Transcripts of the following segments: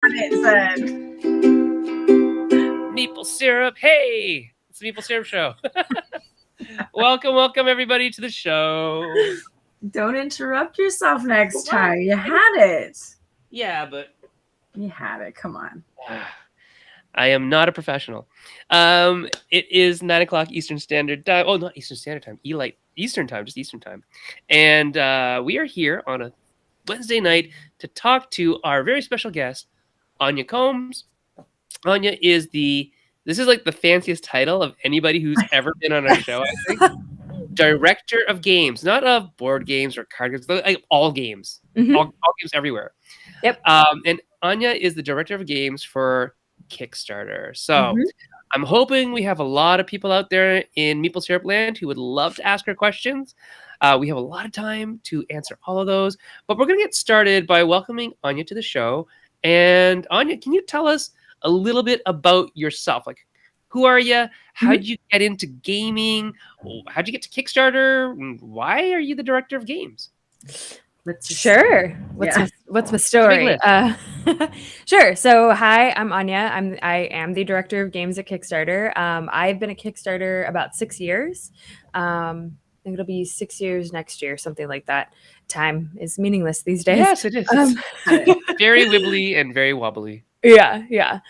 It said. Maple syrup. Hey, it's the Maple Syrup Show. welcome everybody to the show. Don't interrupt yourself next time. You had it. Yeah, but You had it. Come on. I am not a professional. It is 9:00 Eastern Standard Time. Oh, not Eastern Standard Time. Eastern Time, just Eastern Time. And we are here on a Wednesday night to talk to our very special guest, Anya Combs. Anya is this is like the fanciest title of anybody who's ever been on our show, I think. Director of games, not of board games or card games, but like all games, all games everywhere. Yep. And Anya is the director of games for Kickstarter. So I'm hoping we have a lot of people out there in Maple Syrup Land who would love to ask her questions. We have a lot of time to answer all of those, but we're going to get started by welcoming Anya to the show. And Anya, can you tell us a little bit about yourself? Like, who are you? How did you get into gaming? How'd you get to Kickstarter? Why are you the director of games? Sure. What's my story? Sure. So, hi, I'm Anya. I am the director of games at Kickstarter. I've been at Kickstarter about 6 years. I think it'll be 6 years next year, something like that. Time is meaningless these days. Yes, it is. Very wibbly and very wobbly. Yeah.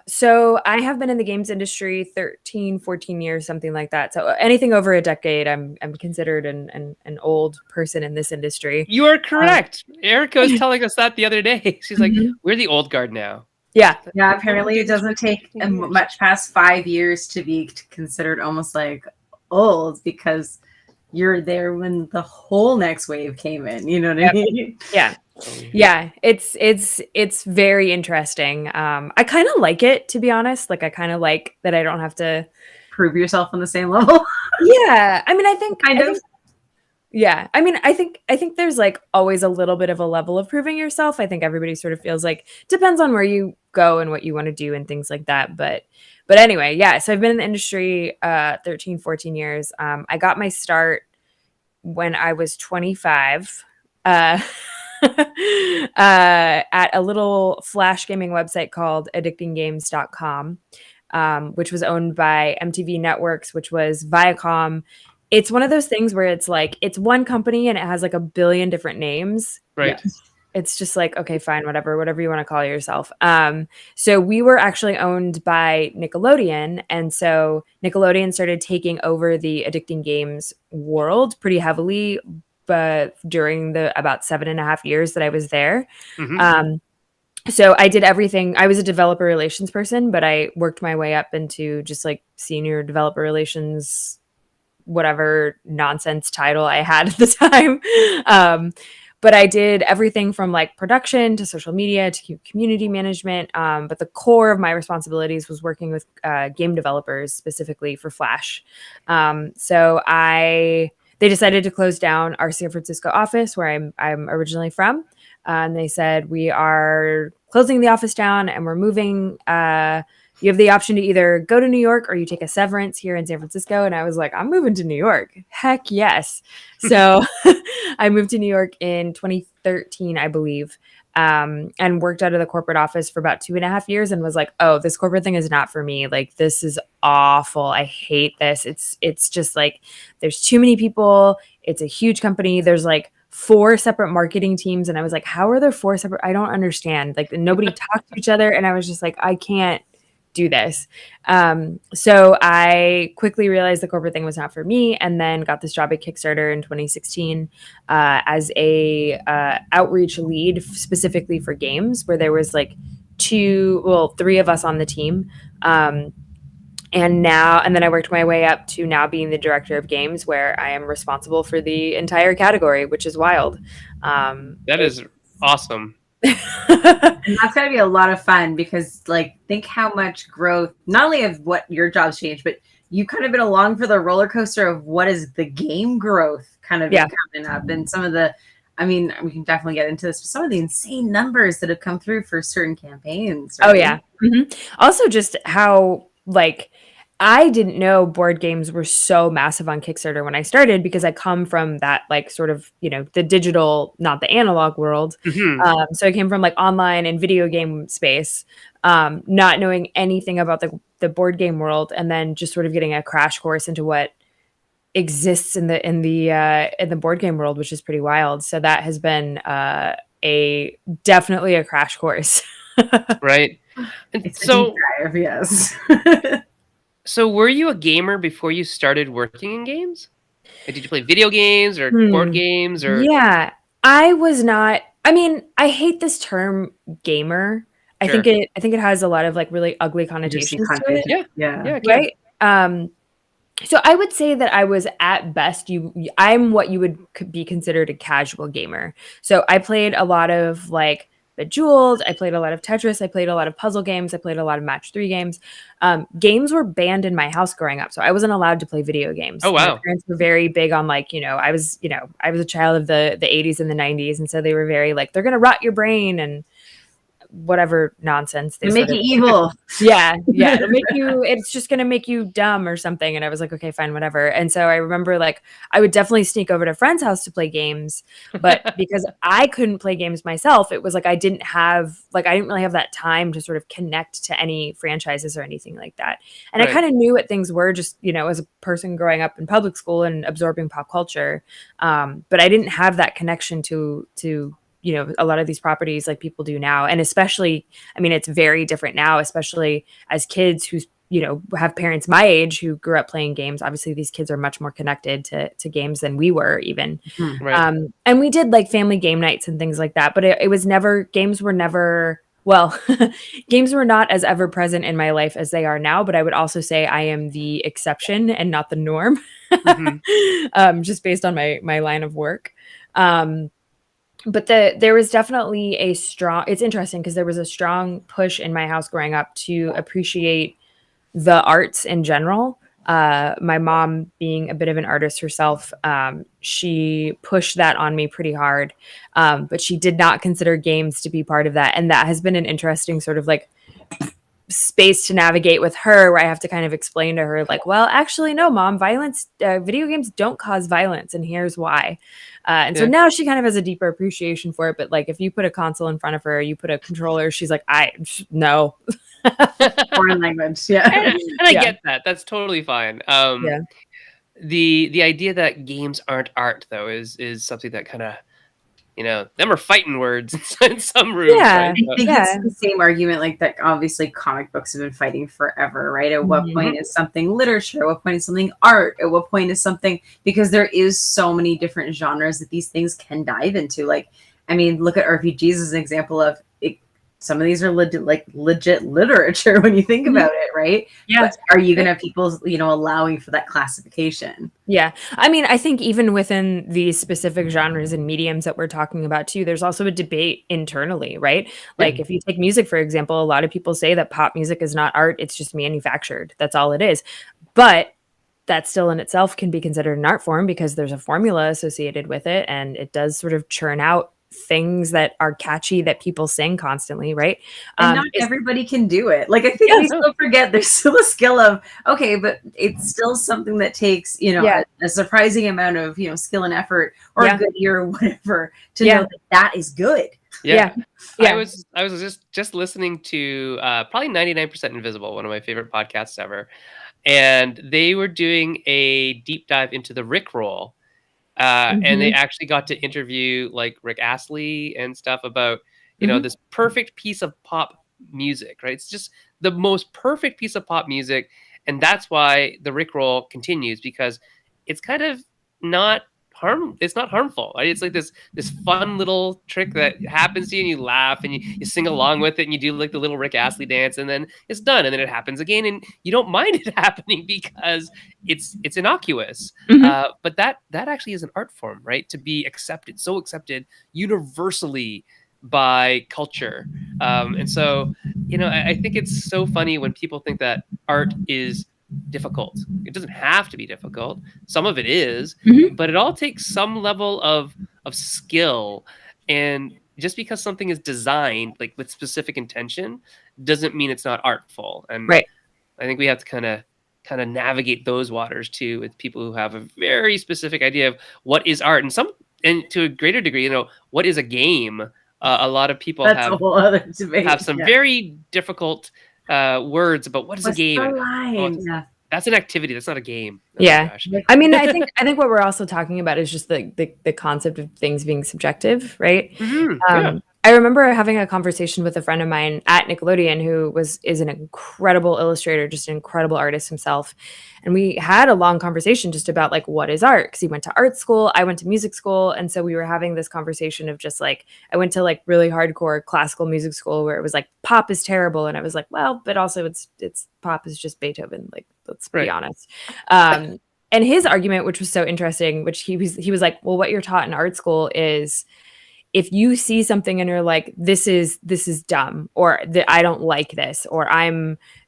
So I have been in the games industry 13, 14 years, something like that. So anything over a decade, I'm considered an old person in this industry. You are correct. Erica was telling us that the other day. She's like, we're the old guard now. Yeah. Apparently it doesn't take much past 5 years to be considered almost like old, because you're there when the whole next wave came in. You know what I mean? Yeah. It's very interesting. I kind of like it, to be honest. Like, I kind of like that I don't have to prove yourself on the same level. Yeah. I mean, I think I think there's like always a little bit of a level of proving yourself. I think everybody sort of feels like depends on where you go and what you want to do and things like that. But anyway, yeah. So I've been in the industry 13, 14 years. I got my start when I was 25. At a little flash gaming website called addictinggames.com, which was owned by MTV Networks, which was Viacom. It's one of those things where it's like, it's one company and it has like a billion different names. Right. It's just like, okay, fine, whatever you want to call yourself. So we were actually owned by Nickelodeon. And so Nickelodeon started taking over the Addicting Games world pretty heavily, but during the about 7.5 years that I was there. So I did everything. I was a developer relations person, but I worked my way up into just like senior developer relations, whatever nonsense title I had at the time. But I did everything from like production to social media to community management. But the core of my responsibilities was working with game developers specifically for Flash. They decided to close down our San Francisco office, where I'm originally from. And they said, we are closing the office down and we're moving. You have the option to either go to New York or you take a severance here in San Francisco. And I was like, I'm moving to New York. Heck yes. So I moved to New York in 2013, I believe, and worked out of the corporate office for about 2.5 years and was like, oh, this corporate thing is not for me. Like, this is awful. I hate this. It's just like, there's too many people. It's a huge company. There's like 4 separate marketing teams. And I was like, how are there 4 separate? I don't understand. Like, nobody talked to each other. And I was just like, I can't do this. So I quickly realized the corporate thing was not for me, and then got this job at Kickstarter in 2016 as a outreach lead specifically for games, where there was like 3 of us on the team. And then I worked my way up to now being the director of games, where I am responsible for the entire category, which is wild. That is awesome. And that's got to be a lot of fun, because like, think how much growth, not only of what your job's changed, but you've kind of been along for the roller coaster of what is the game growth kind of coming up. And some of the, I mean, we can definitely get into this, but some of the insane numbers that have come through for certain campaigns. Right? Oh yeah. Also just how like I didn't know board games were so massive on Kickstarter when I started because I come from that like sort of, the digital, not the analog world. Mhm. So I came from like online and video game space, not knowing anything about the board game world, and then just sort of getting a crash course into what exists in the board game world, which is pretty wild. So that has been a definitely a crash course. Right. And It's a so deep dive, yes. so were you a gamer before you started working in games? Like, did you play video games or board games or Yeah, I was not. I mean, I hate this term gamer. Sure. I think it has a lot of like really ugly connotations to it, Yeah. Yeah. Yeah, it can. right? So I would say that I was at best I'm what you would be considered a casual gamer. So I played a lot of like Bejeweled, I played a lot of Tetris, I played a lot of puzzle games, I played a lot of match 3 games. Games were banned in my house growing up, so I wasn't allowed to play video games. Oh, My wow. parents were very big on like, I was a child of the 80s and the 90s, and so they were very like, they're gonna rot your brain and whatever nonsense they They make sort you of evil. yeah, it'll make you, it's just gonna make you dumb or something. And I was like, okay, fine, whatever. And so I remember like I would definitely sneak over to a friend's house to play games, but because I couldn't play games myself, it was like I didn't really have that time to sort of connect to any franchises or anything like that. And Right. I kind of knew what things were just, as a person growing up in public school and absorbing pop culture. But I didn't have that connection to a lot of these properties like people do now. And especially, I mean, it's very different now, especially as kids who, have parents my age who grew up playing games. Obviously, these kids are much more connected to games than we were even. Right. And we did like family game nights and things like that. But it was never, games were never, well, games were not as ever present in my life as they are now. But I would also say I am the exception and not the norm, just based on my line of work. But there was definitely it's interesting because there was a strong push in my house growing up to appreciate the arts in general. My mom being a bit of an artist herself, she pushed that on me pretty hard. But she did not consider games to be part of that. And that has been an interesting sort of like space to navigate with her, where I have to kind of explain to her like, well, actually, no, mom, video games don't cause violence. And here's why. So now she kind of has a deeper appreciation for it. But like, if you put a console in front of her, you put a controller, she's like, no. Foreign language. Yeah. And I get that. That's totally fine. Yeah. The idea that games aren't art, though, is something that kind of, them are fighting words in some rooms. Yeah. Right? I think it's the same argument like that. Obviously, comic books have been fighting forever, right? At what point is something literature? At what point is something art? At what point is something, because there is so many different genres that these things can dive into. Like, I mean, look at RPGs as an example of it. Some of these are legit literature when you think about it, right? Yeah. But are you going to have people, allowing for that classification? Yeah. I mean, I think even within these specific genres and mediums that we're talking about too, there's also a debate internally, right? Like if you take music, for example, a lot of people say that pop music is not art. It's just manufactured. That's all it is. But that still in itself can be considered an art form because there's a formula associated with it. And it does sort of churn out things that are catchy that people sing constantly, right? And not everybody can do it. Like, I think we still forget there's still a skill of, okay, but it's still something that takes, a surprising amount of, skill and effort or a good ear or whatever to know that is good. Yeah. I was just listening to probably 99% Invisible, one of my favorite podcasts ever. And they were doing a deep dive into the Rickroll. And they actually got to interview like Rick Astley and stuff about, this perfect piece of pop music, right? It's just the most perfect piece of pop music. And that's why the Rickroll continues, because it's kind of it's not harmful. Right? It's like this fun little trick that happens to you and you laugh and you sing along with it and you do like the little Rick Astley dance and then it's done. And then it happens again and you don't mind it happening because it's innocuous. But that actually is an art form, right? To be so accepted universally by culture. And so, I think it's so funny when people think that art is difficult. It doesn't have to be difficult. Some of it is, but it all takes some level of skill. And just because something is designed like with specific intention doesn't mean it's not artful. And right. I think we have to kind of kind of navigate those waters too with people who have a very specific idea of what is art, and to a greater degree, what is a game. A lot of people That's a whole other debate. have some very difficult words about what is a game. The line? Yeah. That's an activity. That's not a game. Oh yeah. I mean, I think what we're also talking about is just the concept of things being subjective, right? Yeah. I remember having a conversation with a friend of mine at Nickelodeon who is an incredible illustrator, just an incredible artist himself. And we had a long conversation just about like, what is art? Because he went to art school, I went to music school. And so we were having this conversation of just like, I went to like really hardcore classical music school where it was like, pop is terrible. And I was like, well, but also it's pop is just Beethoven. Like, let's be honest. And his argument, which was so interesting, which he was like, well, what you're taught in art school is, if you see something and you're like, this is dumb, or I don't like this, or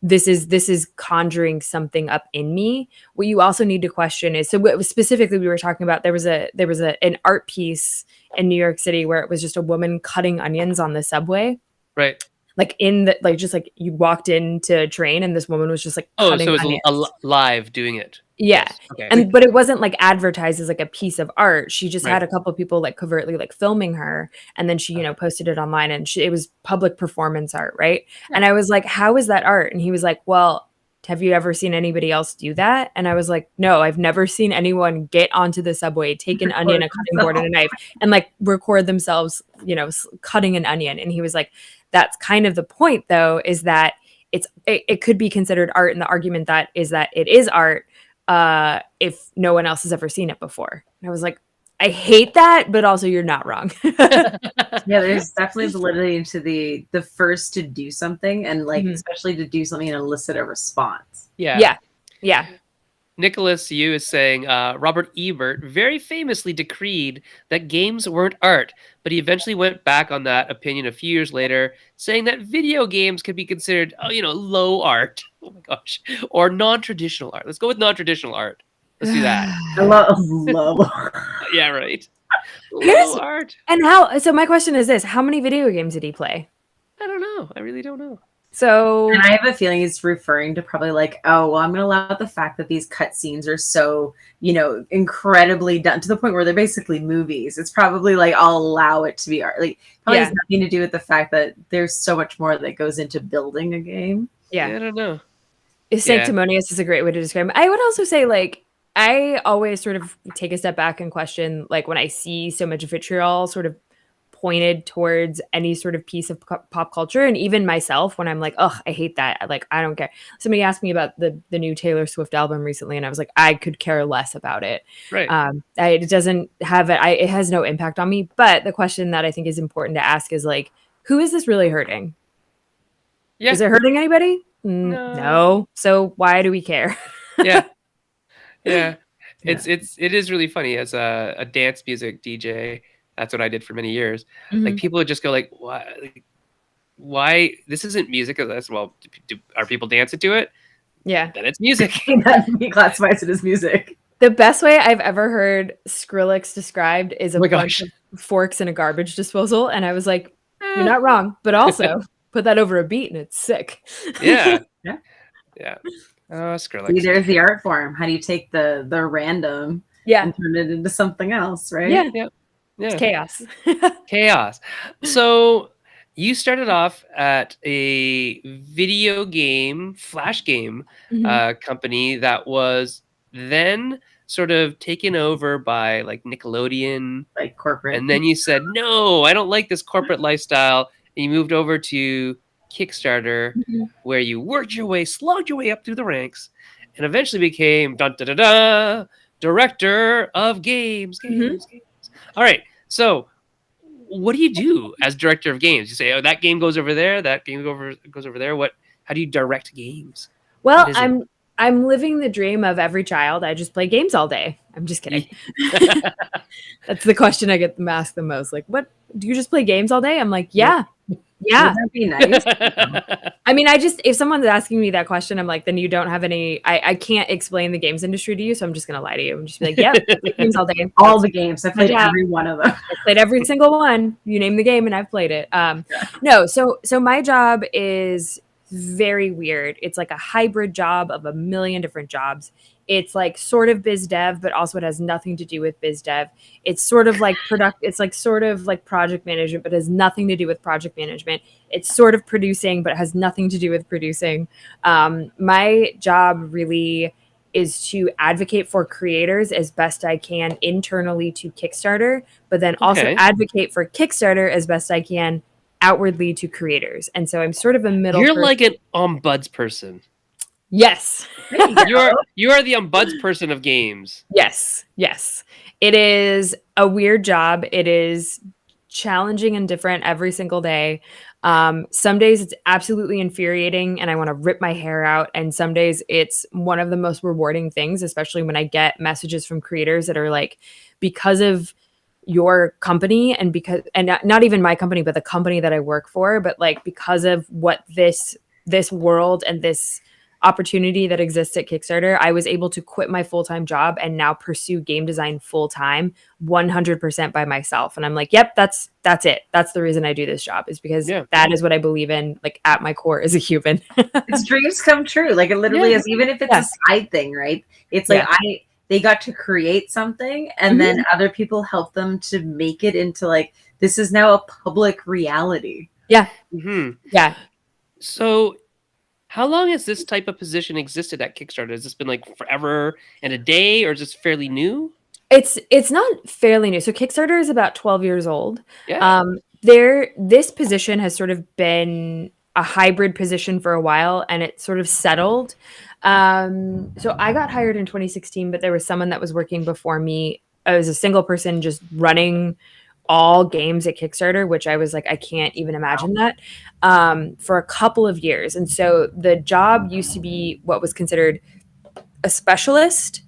this is conjuring something up in me. What you also need to question is, so what specifically we were talking about, there was an art piece in New York City where it was just a woman cutting onions on the subway. Right. Like just like you walked into a train and this woman was just like cutting so it onions. was live doing it. Yeah. Yes. Okay. But it wasn't like advertised as like a piece of art. She just had a couple of people like covertly like filming her, and then she, posted it online, and it was public performance art, right? Yeah. And I was like, how is that art? And he was like, well, have you ever seen anybody else do that? And I was like, no, I've never seen anyone get onto the subway, take an onion, a cutting board, and a knife, and like record themselves, cutting an onion. And he was like, that's kind of the point, though, is that it could be considered art, and the argument that it is art if no one else has ever seen it before. And I was like, I hate that, but also you're not wrong. Yeah, there's definitely validity into the first to do something, and like especially to do something and elicit a response. Yeah. Nicholas Yu is saying Robert Ebert very famously decreed that games weren't art, but he eventually went back on that opinion a few years later, saying that video games could be considered, low art. Oh my gosh. Or non-traditional art. Let's go with non-traditional art. Let's do that. Low. Yeah, right. Low art. And so my question is this, how many video games did he play? I don't know. I really don't know. So, and I have a feeling he's referring to probably like, oh, well, I'm going to allow the fact that these cutscenes are so, incredibly done to the point where they're basically movies. It's probably like, I'll allow it to be art. Like, probably has nothing to do with the fact that there's so much more that goes into building a game. Yeah, I don't know. Sanctimonious is a great way to describe it. I would also say, like, I always sort of take a step back and question, like, when I see so much vitriol sort of pointed towards any sort of piece of pop culture, and even myself, when I'm like, oh, I hate that, like, I don't care. Somebody asked me about the new Taylor Swift album recently, and I was like, I could care less about it. Right. It doesn't have it has no impact on me. But the question that I think is important to ask is, like, who is this really hurting? Is it hurting anybody? No. So why do we care? Yeah. It is really funny as a dance music DJ. That's what I did for many years. Mm-hmm. Like, people would just go like, why this isn't music? Well, are people dancing to it? Yeah. Then it's music. He classifies it as music. The best way I've ever heard Skrillex described is a bunch of forks in a garbage disposal. And I was like, you're not wrong, but also put that over a beat and it's sick. Yeah. Oh, Skrillex. See, there's the art form. How do you take the random and turn it into something else, right? Yeah. It's chaos. Chaos. So you started off at a video game, flash game company that was then sort of taken over by like Nickelodeon, like corporate. And then you said, no, I don't like this corporate lifestyle. And you moved over to Kickstarter, where you worked your way, slogged your way up through the ranks, and eventually became director of games. All right. So what do you do as director of games? You say, oh, that game goes over there. That game goes over there. How do you direct games? Well, I'm living the dream of every child. I just play games all day. I'm just kidding. That's the question I get asked the most. Like, what, do you just play games all day? I'm like, yeah. Yeah. Would that be nice? I mean, if someone's asking me that question, I'm like, then you don't have I can't explain the games industry to you. So I'm just going to lie to you. I'm just be like, yeah, games all day. All the games. I played every one of them. I played every single one. You name the game and I've played it. No. So my job is very weird. It's like a hybrid job of a million different jobs. It's like sort of biz dev, but also it has nothing to do with biz dev. It's sort of like it's like sort of like project management, but has nothing to do with project management. It's sort of producing, but has nothing to do with producing. My job really is to advocate for creators as best I can internally to Kickstarter, but then also Okay. advocate for Kickstarter as best I can outwardly to creators. And so I'm sort of a middle You're person. like an ombuds person. Yes. You are the ombuds person of games. Yes. Yes. It is a weird job. It is challenging and different every single day. Some days it's absolutely infuriating and I want to rip my hair out. And some days it's one of the most rewarding things, especially when I get messages from creators that are like, because of your company and not even my company, but the company that I work for, but like because of what this world and this opportunity that exists at Kickstarter, I was able to quit my full-time job and now pursue game design full-time 100% by myself. And I'm like, yep, that's it. That's the reason I do this job, is because that is what I believe in, like at my core as a human. It's dreams come true. Like it literally is, even if it's a side thing, right? It's like they got to create something and then other people help them to make it into like, this is now a public reality. Yeah. Mm-hmm. Yeah. So how long has this type of position existed at Kickstarter? Has this been like forever and a day, or is this fairly new? It's not fairly new. So Kickstarter is about 12 years old. Yeah. This position has sort of been a hybrid position for a while, and it sort of settled. So I got hired in 2016, but there was someone that was working before me. I was a single person just running all games at Kickstarter, which I was like, I can't even imagine that, for a couple of years. And so the job used to be what was considered a specialist.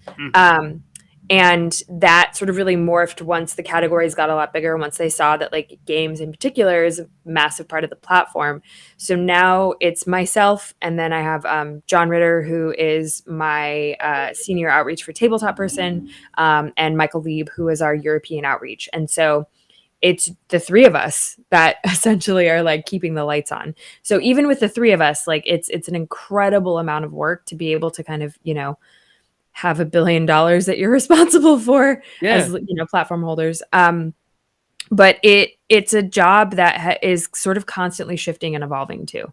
And that sort of really morphed once the categories got a lot bigger, once they saw that like games in particular is a massive part of the platform. So now it's myself, and then I have John Ritter, who is my senior outreach for tabletop person, and Michael Lieb, who is our European outreach. And so it's the three of us that essentially are like keeping the lights on. So even with the three of us, like it's an incredible amount of work to be able to kind of, have $1 billion that you're responsible for as, platform holders. But it's a job that is sort of constantly shifting and evolving too.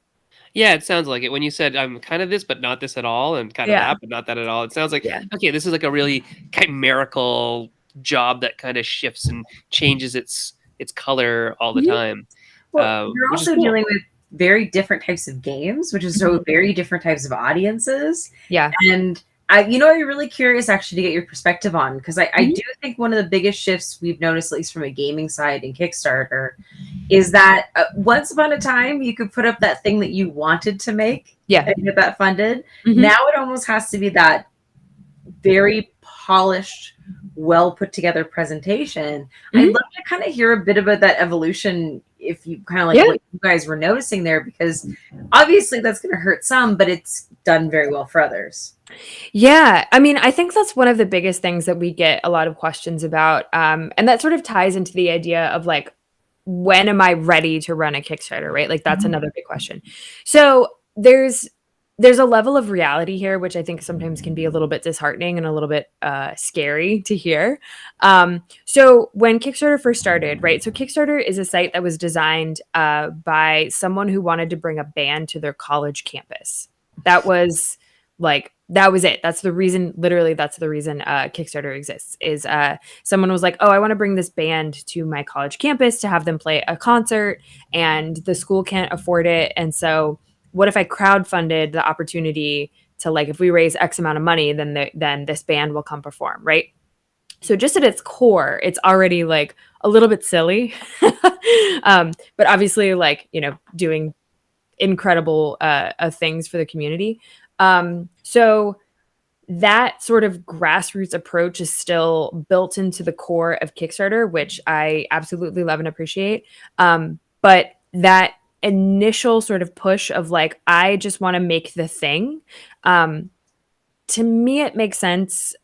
Yeah, it sounds like it. When you said I'm kind of this, but not this at all, and kind of that, but not that at all, it sounds like, okay, this is like a really chimerical job that kind of shifts and changes its color all the time. Well, you're also dealing with very different types of games, which is so very different types of audiences. Yeah. And I'm really curious actually to get your perspective on, because I do think one of the biggest shifts we've noticed, at least from a gaming side in Kickstarter, is that once upon a time you could put up that thing that you wanted to make and get that funded. Now it almost has to be that very polished, well put together presentation. I'd love to kind of hear a bit about that evolution, if you kind of like what you guys were noticing there, because obviously that's going to hurt some, but it's done very well for others. Yeah. I mean, I think that's one of the biggest things that we get a lot of questions about. And that sort of ties into the idea of like, when am I ready to run a Kickstarter, right? Like that's another big question. So there's a level of reality here, which I think sometimes can be a little bit disheartening and a little bit scary to hear. So when Kickstarter first started, right? So Kickstarter is a site that was designed by someone who wanted to bring a band to their college campus. That was it. That's the reason, literally, that's the reason Kickstarter exists, is someone was like, oh, I want to bring this band to my college campus to have them play a concert, and the school can't afford it. And so what if I crowdfunded the opportunity to, like, if we raise X amount of money, then this band will come perform, right? So just at its core, it's already like a little bit silly, but obviously like, doing incredible things for the community. So that sort of grassroots approach is still built into the core of Kickstarter, which I absolutely love and appreciate. But that initial sort of push of like, I just want to make the thing, to me, it makes sense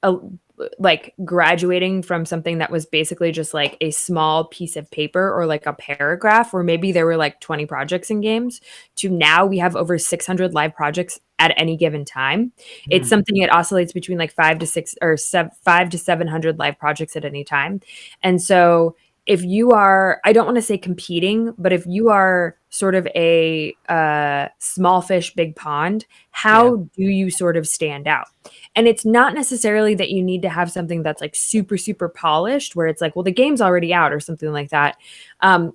like graduating from something that was basically just like a small piece of paper or like a paragraph, or maybe there were like 20 projects in games, to now we have over 600 live projects at any given time. It's something, it oscillates between like 5 to 700 live projects at any time. And so if you are, I don't want to say competing, but if you are sort of a small fish, big pond, how do you sort of stand out? And it's not necessarily that you need to have something that's like super, super polished where it's like, well, the game's already out or something like that.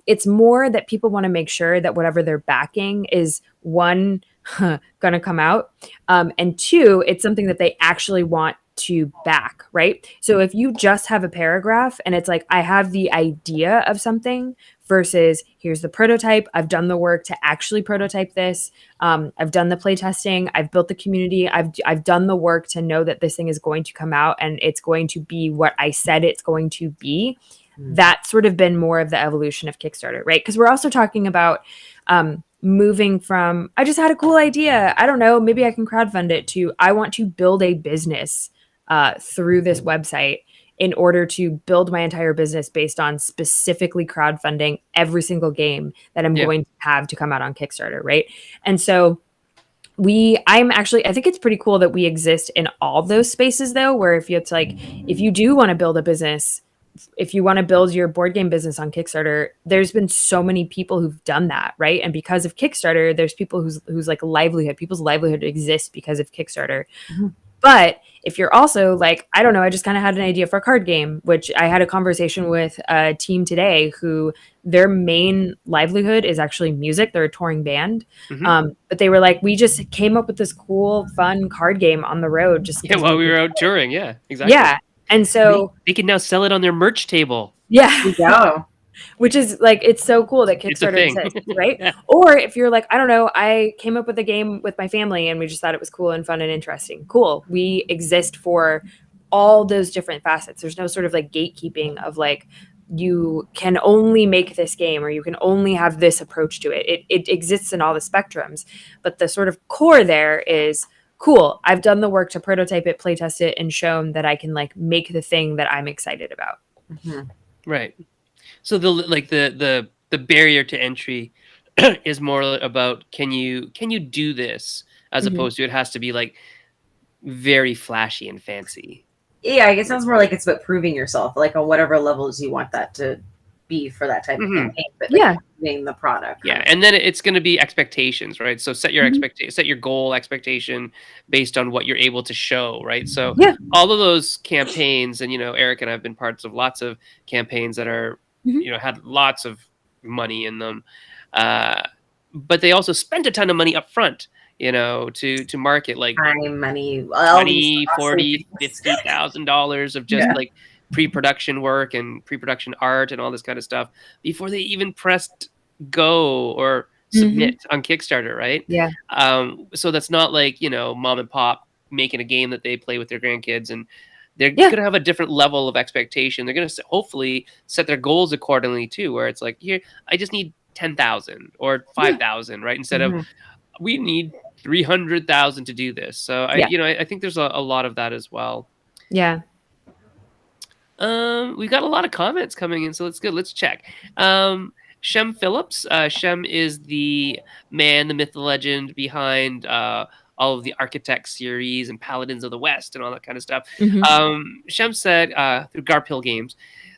It's more that people want to make sure that whatever they're backing is, one, going to come out, and two, it's something that they actually want to back, right? So if you just have a paragraph and it's like, I have the idea of something versus here's the prototype, I've done the work to actually prototype this, I've done the play testing, I've built the community, I've done the work to know that this thing is going to come out and it's going to be what I said it's going to be. That's sort of been more of the evolution of Kickstarter, right? Because we're also talking about moving from, I just had a cool idea, I don't know, maybe I can crowdfund it, to I want to build a business through this website in order to build my entire business based on specifically crowdfunding every single game that I'm going to have to come out on Kickstarter, right? And so I think it's pretty cool that we exist in all those spaces, though, where if you do want to build a business, if you want to build your board game business on Kickstarter, there's been so many people who've done that, right? And because of Kickstarter, there's people whose like people's livelihood exists because of Kickstarter. But if you're also like, I don't know, I just kind of had an idea for a card game, which I had a conversation with a team today who their main livelihood is actually music. They're a touring band. But they were like, we just came up with this cool, fun card game on the road. While we were out touring. Yeah, exactly. Yeah. And so they can now sell it on their merch table. Yeah. Go. Which is like, it's so cool that Kickstarter exists, right? Or if you're like, I don't know, I came up with a game with my family and we just thought it was cool and fun and interesting. Cool. We exist for all those different facets. There's no sort of like gatekeeping of like, you can only make this game or you can only have this approach to it. It exists in all the spectrums. But the sort of core there is, cool, I've done the work to prototype it, playtest it, and shown that I can like make the thing that I'm excited about. Right. So the barrier to entry is more about can you do this, as opposed to it has to be like very flashy and fancy. Yeah, it sounds more like it's about proving yourself, like on whatever levels you want that to be for that type of campaign. But like proving the product. Yeah, and then it's going to be expectations, right? So set your set your goal expectation based on what you're able to show, right? So all of those campaigns, and Eric and I have been parts of lots of campaigns that are had lots of money in them, but they also spent a ton of money up front, to market, like time, money, $20,000, $40,000, $50,000 of just like pre-production work and pre-production art and all this kind of stuff before they even pressed go or submit on Kickstarter, right? Yeah. So that's not like mom and pop making a game that they play with their grandkids, and they're going to have a different level of expectation. They're going to hopefully set their goals accordingly too, where it's like, here, I just need 10,000 or 5,000, right? Instead of we need 300,000 to do this. So I think there's a lot of that as well. Yeah. We've got a lot of comments coming in, so let's go. Let's check. Shem Phillips. Shem is the man, the myth, the legend behind all of the Architect series and Paladins of the West and all that kind of stuff. Shem said through Garphill Games,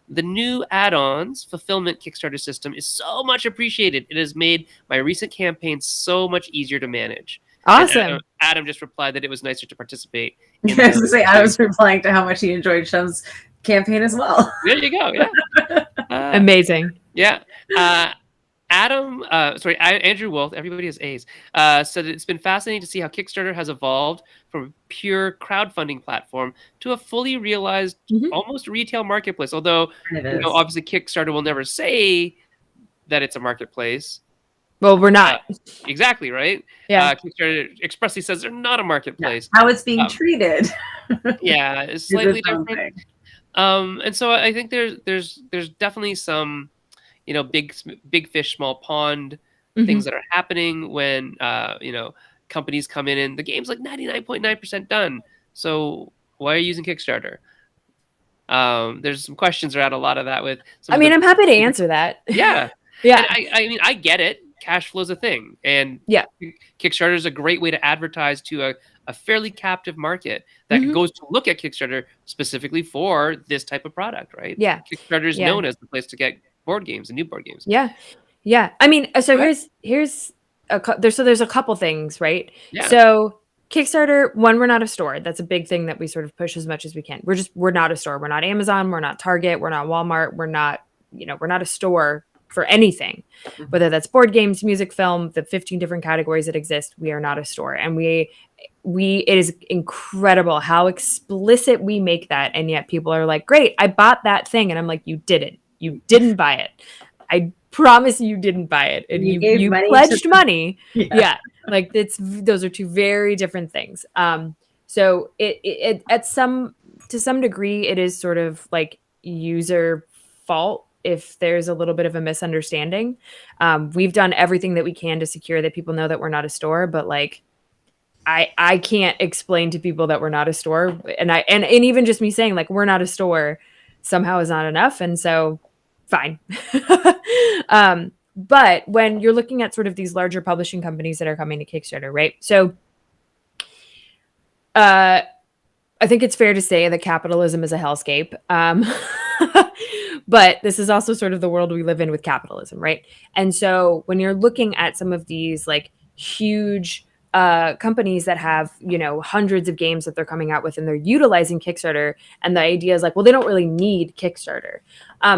the new add-ons fulfillment Kickstarter system is so much appreciated. It has made my recent campaign so much easier to manage. Awesome. Adam just replied that it was nicer to participate. I was going to say, I was replying to how much he enjoyed Shem's campaign as well. There you go. Yeah. Amazing. Yeah. Andrew Wolf, everybody has A's, said it's been fascinating to see how Kickstarter has evolved from a pure crowdfunding platform to a fully realized, almost retail marketplace. Although, obviously Kickstarter will never say that it's a marketplace. Well, we're not. Exactly, right? Yeah. Kickstarter expressly says they're not a marketplace. How it's being treated. Yeah, it's slightly different. And so I think there's definitely some big fish, small pond things that are happening when, companies come in and the game's like 99.9% done. So why are you using Kickstarter? There's some questions around a lot of that with some I of mean, the I'm happy to answer that. yeah. Yeah. And I mean, I get it. Cash flow is a thing, and Yeah. Kickstarter is a great way to advertise to a fairly captive market that Mhm. goes to look at Kickstarter specifically for this type of product, right? Yeah. Kickstarter is Yeah. known as the place to get board games and new board games. Yeah. Yeah. I mean, so Right. here's there's a couple things, right? Yeah. So Kickstarter, one, we're not a store. That's a big thing that we sort of push as much as we can. We're not a store. We're not Amazon. We're not Target. We're not Walmart. We're not, we're not a store for anything, whether that's board games, music, film, the 15 different categories that exist. We are not a store. And it is incredible how explicit we make that. And yet people are like, great, I bought that thing. And I'm like, you didn't buy it. I promise you didn't buy it. And you pledged money. Yeah. Like those are two very different things. So it to some degree, it is sort of like user fault if there's a little bit of a misunderstanding. We've done everything that we can to secure that people know that we're not a store, but like, I can't explain to people that we're not a store. And even just me saying like, we're not a store somehow is not enough. And so fine. But when you're looking at sort of these larger publishing companies that are coming to Kickstarter, right? So, I think it's fair to say that capitalism is a hellscape. But this is also sort of the world we live in with capitalism, right? And so when you're looking at some of these like huge companies that have, hundreds of games that they're coming out with and they're utilizing Kickstarter, and the idea is like, well, they don't really need Kickstarter.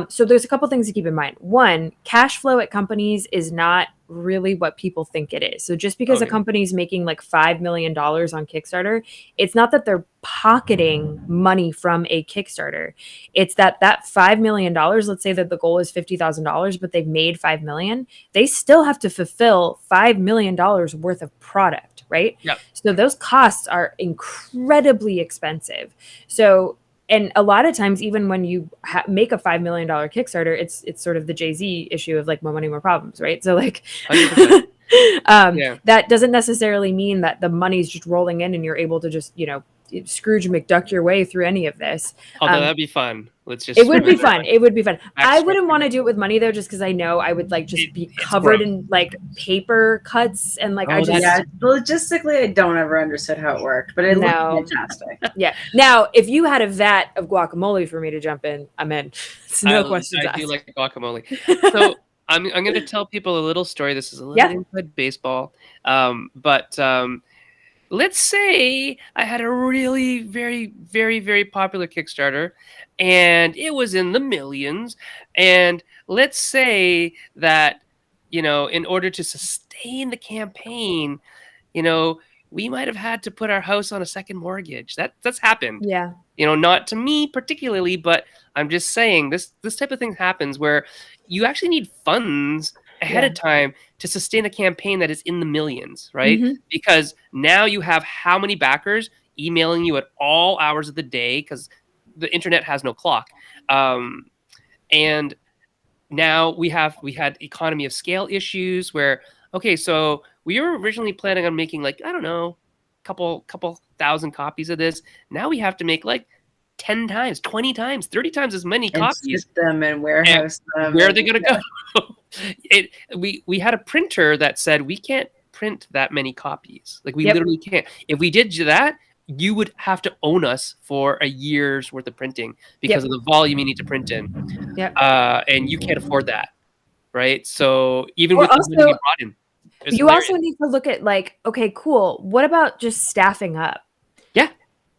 So there's a couple things to keep in mind. One, cash flow at companies is not really what people think it is. So just because a company's making like $5 million on Kickstarter, it's not that they're pocketing money from a Kickstarter. It's that $5 million, let's say that the goal is $50,000, but they've made $5 million, they still have to fulfill $5 million worth of product, right? Yep. So those costs are incredibly expensive. So, and a lot of times, even when you make a $5 million Kickstarter, it's sort of the Jay-Z issue of like more money, more problems, right? So like, that doesn't necessarily mean that the money's just rolling in and you're able to just, Scrooge McDuck your way through any of this. Although that'd be fun. It would be fun. It would be fun. I wouldn't want to do it with money though, just because I know I would like just be covered in like paper cuts and like logistically, I don't ever understood how it worked, but it looked fantastic. Yeah. Now, if you had a vat of guacamole for me to jump in, I'm in. It's no questions asked. I do like guacamole. So I'm going to tell people a little story. This is a little inside baseball, but let's say I had a really very, very, very popular Kickstarter and it was in the millions. And let's say that, in order to sustain the campaign, we might have had to put our house on a second mortgage. That's happened. Yeah. Not to me particularly, but I'm just saying this type of thing happens where you actually need funds ahead of time to sustain a campaign that is in the millions, right? Mm-hmm. Because now you have how many backers emailing you at all hours of the day because the internet has no clock. And now we had economy of scale issues where, okay, so we were originally planning on making like, I don't know, couple thousand copies of this. Now we have to make like 10 times, 20 times, 30 times as many copies. Ship them and warehouse them. Where are they going to go? We had a printer that said we can't print that many copies. Like we literally can't. If we did that, you would have to own us for a year's worth of printing because of the volume you need to print in. Yep. And you can't afford that, right? So even with also, the money you brought in, you also need to look at like, okay, cool. What about just staffing up? Yeah.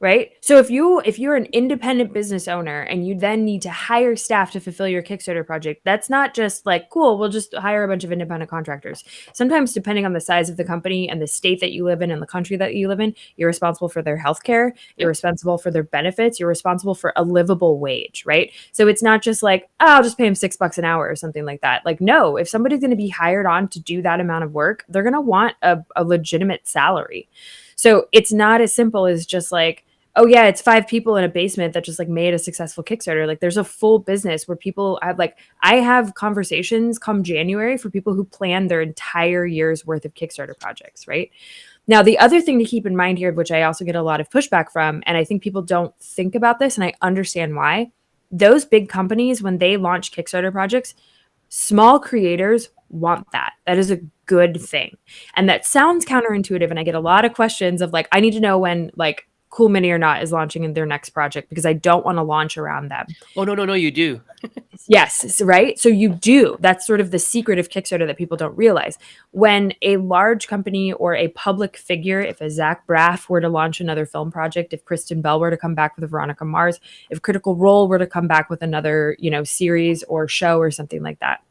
Right. So if you're an independent business owner and you then need to hire staff to fulfill your Kickstarter project, that's not just like, cool, we'll just hire a bunch of independent contractors. Sometimes depending on the size of the company and the state that you live in and the country that you live in, you're responsible for their healthcare, you're responsible for their benefits, you're responsible for a livable wage, right? So it's not just like, oh, I'll just pay them $6 an hour or something like that. Like, no, if somebody's going to be hired on to do that amount of work, they're going to want a legitimate salary. So it's not as simple as just like, oh yeah, it's 5 people in a basement that just like made a successful Kickstarter. Like there's a full business where people have like, I have conversations come January for people who plan their entire year's worth of Kickstarter projects, right? Now, the other thing to keep in mind here, which I also get a lot of pushback from, and I think people don't think about this and I understand why, those big companies, when they launch Kickstarter projects, small creators want that. That is a good thing. And that sounds counterintuitive. And I get a lot of questions of like, I need to know when like Cool Mini or Not is launching in their next project because I don't want to launch around them. Oh, no, you do. Yes, right? So you do. That's sort of the secret of Kickstarter that people don't realize. When a large company or a public figure, if a Zach Braff were to launch another film project, if Kristen Bell were to come back with Veronica Mars, if Critical Role were to come back with another, series or show or something like that,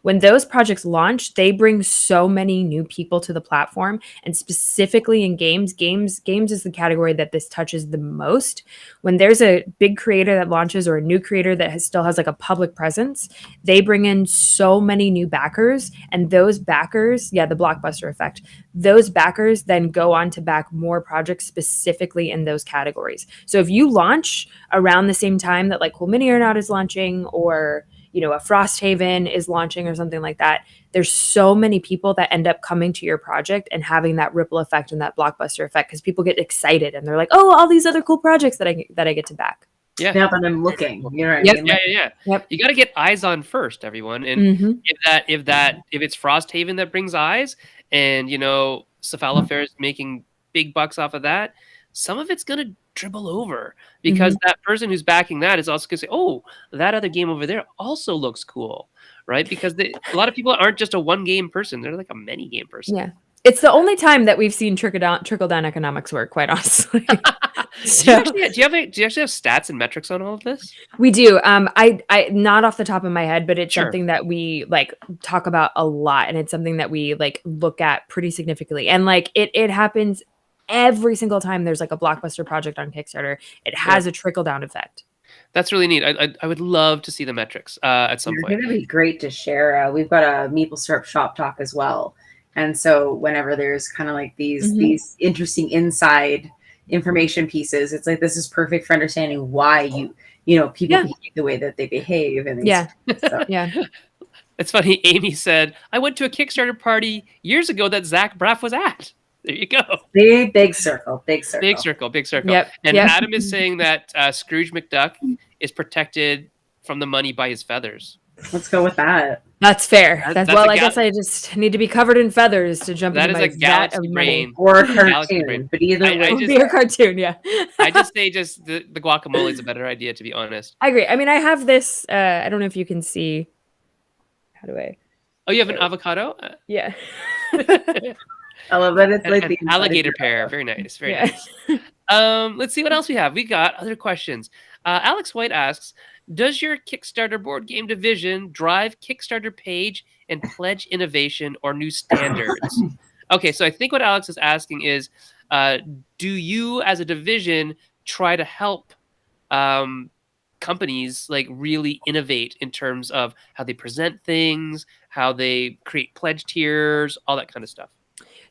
when those projects launch, they bring so many new people to the platform, and specifically in games is the category that this touches the most. When there's a big creator that launches or a new creator that still has like a public presence, they bring in so many new backers, and those backers, the blockbuster effect, those backers then go on to back more projects specifically in those categories. So if you launch around the same time that like Cool Mini or Not is launching, or a Frosthaven is launching or something like that, there's so many people that end up coming to your project and having that ripple effect and that blockbuster effect because people get excited and they're like, oh, all these other cool projects that I get to back. Yeah. Now that I'm looking, you know what I mean? Yeah. Yep. You got to get eyes on first, everyone. And if it's Frosthaven that brings eyes, and Cephalofair is making big bucks off of that, some of it's gonna dribble over because that person who's backing that is also gonna say, oh, that other game over there also looks cool, right? Because a lot of people aren't just a one game person; they're like a many game person. Yeah. It's the only time that we've seen trickle down economics work, quite honestly. So, do you actually have stats and metrics on all of this? We do. I not off the top of my head, but it's Sure. something that we like talk about a lot, and it's something that we like look at pretty significantly. And like it happens every single time there's like a blockbuster project on Kickstarter. It has a trickle down effect. That's really neat. I would love to see the metrics at some point. It's going to be great to share. We've got a Maple Syrup Shop Talk as well. And so whenever there's kind of like these interesting inside information pieces, it's like, this is perfect for understanding why people behave the way that they behave. And so. Yeah. It's funny. Amy said, I went to a Kickstarter party years ago that Zach Braff was at. There you go. Big circle. Big circle. Yep. And Adam is saying that Scrooge McDuck is protected from the money by his feathers. Let's go with that. That's fair. I guess I just need to be covered in feathers to jump into my vat of money. Or a cartoon. But either way. Be a cartoon, yeah. I just say the guacamole is a better idea, to be honest. I agree. I mean, I have this, I don't know if you can see. How do I? Oh, you have an avocado? Yeah. I love that it's like an alligator pear. Very nice. Very nice. Let's see what else we have. We got other questions. Alex White asks, does your Kickstarter board game division drive Kickstarter page and pledge innovation or new standards? Okay, so I think what Alex is asking is, do you as a division try to help companies like really innovate in terms of how they present things, how they create pledge tiers, all that kind of stuff?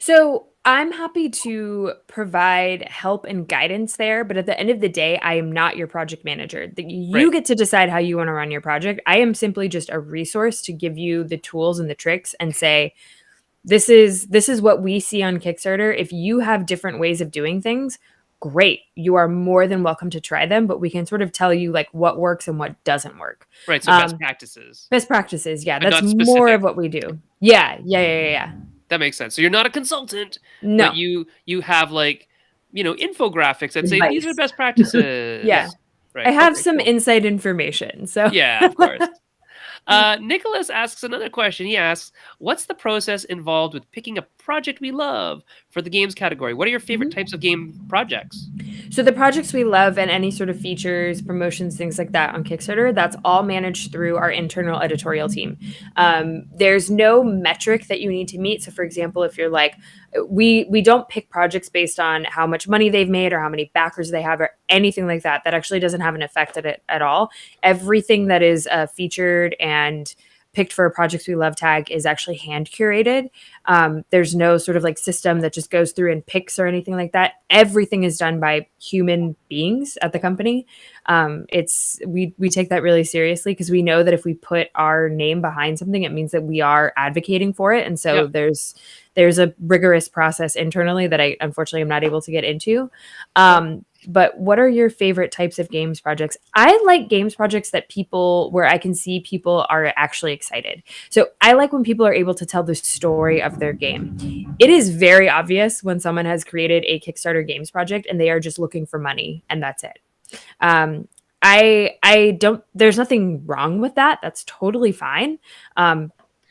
So I'm happy to provide help and guidance there, but at the end of the day, I am not your project manager. You get to decide how you want to run your project. I am simply just a resource to give you the tools and the tricks and say, this is what we see on Kickstarter. If you have different ways of doing things, great. You are more than welcome to try them, but we can sort of tell you like what works and what doesn't work. Right. So best practices. Best practices. Yeah. That's more of what we do. Yeah. That makes sense. So you're not a consultant, no. But you have like, infographics that say these are best practices. Yeah. Right. I have some inside information. So yeah, of course. Nicholas asks another question. He asks, what's the process involved with picking a project we love for the games category? What are your favorite types of game projects? So the projects we love and any sort of features, promotions, things like that on Kickstarter, that's all managed through our internal editorial team. There's no metric that you need to meet. So for example, if you're like, we don't pick projects based on how much money they've made or how many backers they have or anything like that. That actually doesn't have an effect at it at all. Everything that is featured and picked for a projects we love tag is actually hand curated. There's no sort of like system that just goes through and picks or anything like that. Everything is done by human beings at the company. We take that really seriously because we know that if we put our name behind something, it means that we are advocating for it. And so there's a rigorous process internally that I unfortunately am not able to get into. But what are your favorite types of games projects? I like games projects where I can see people are actually excited. So I like when people are able to tell the story of their game. It is very obvious when someone has created a Kickstarter games project and they are just looking for money and that's it. Um, I don't, there's nothing wrong with that. That's totally fine.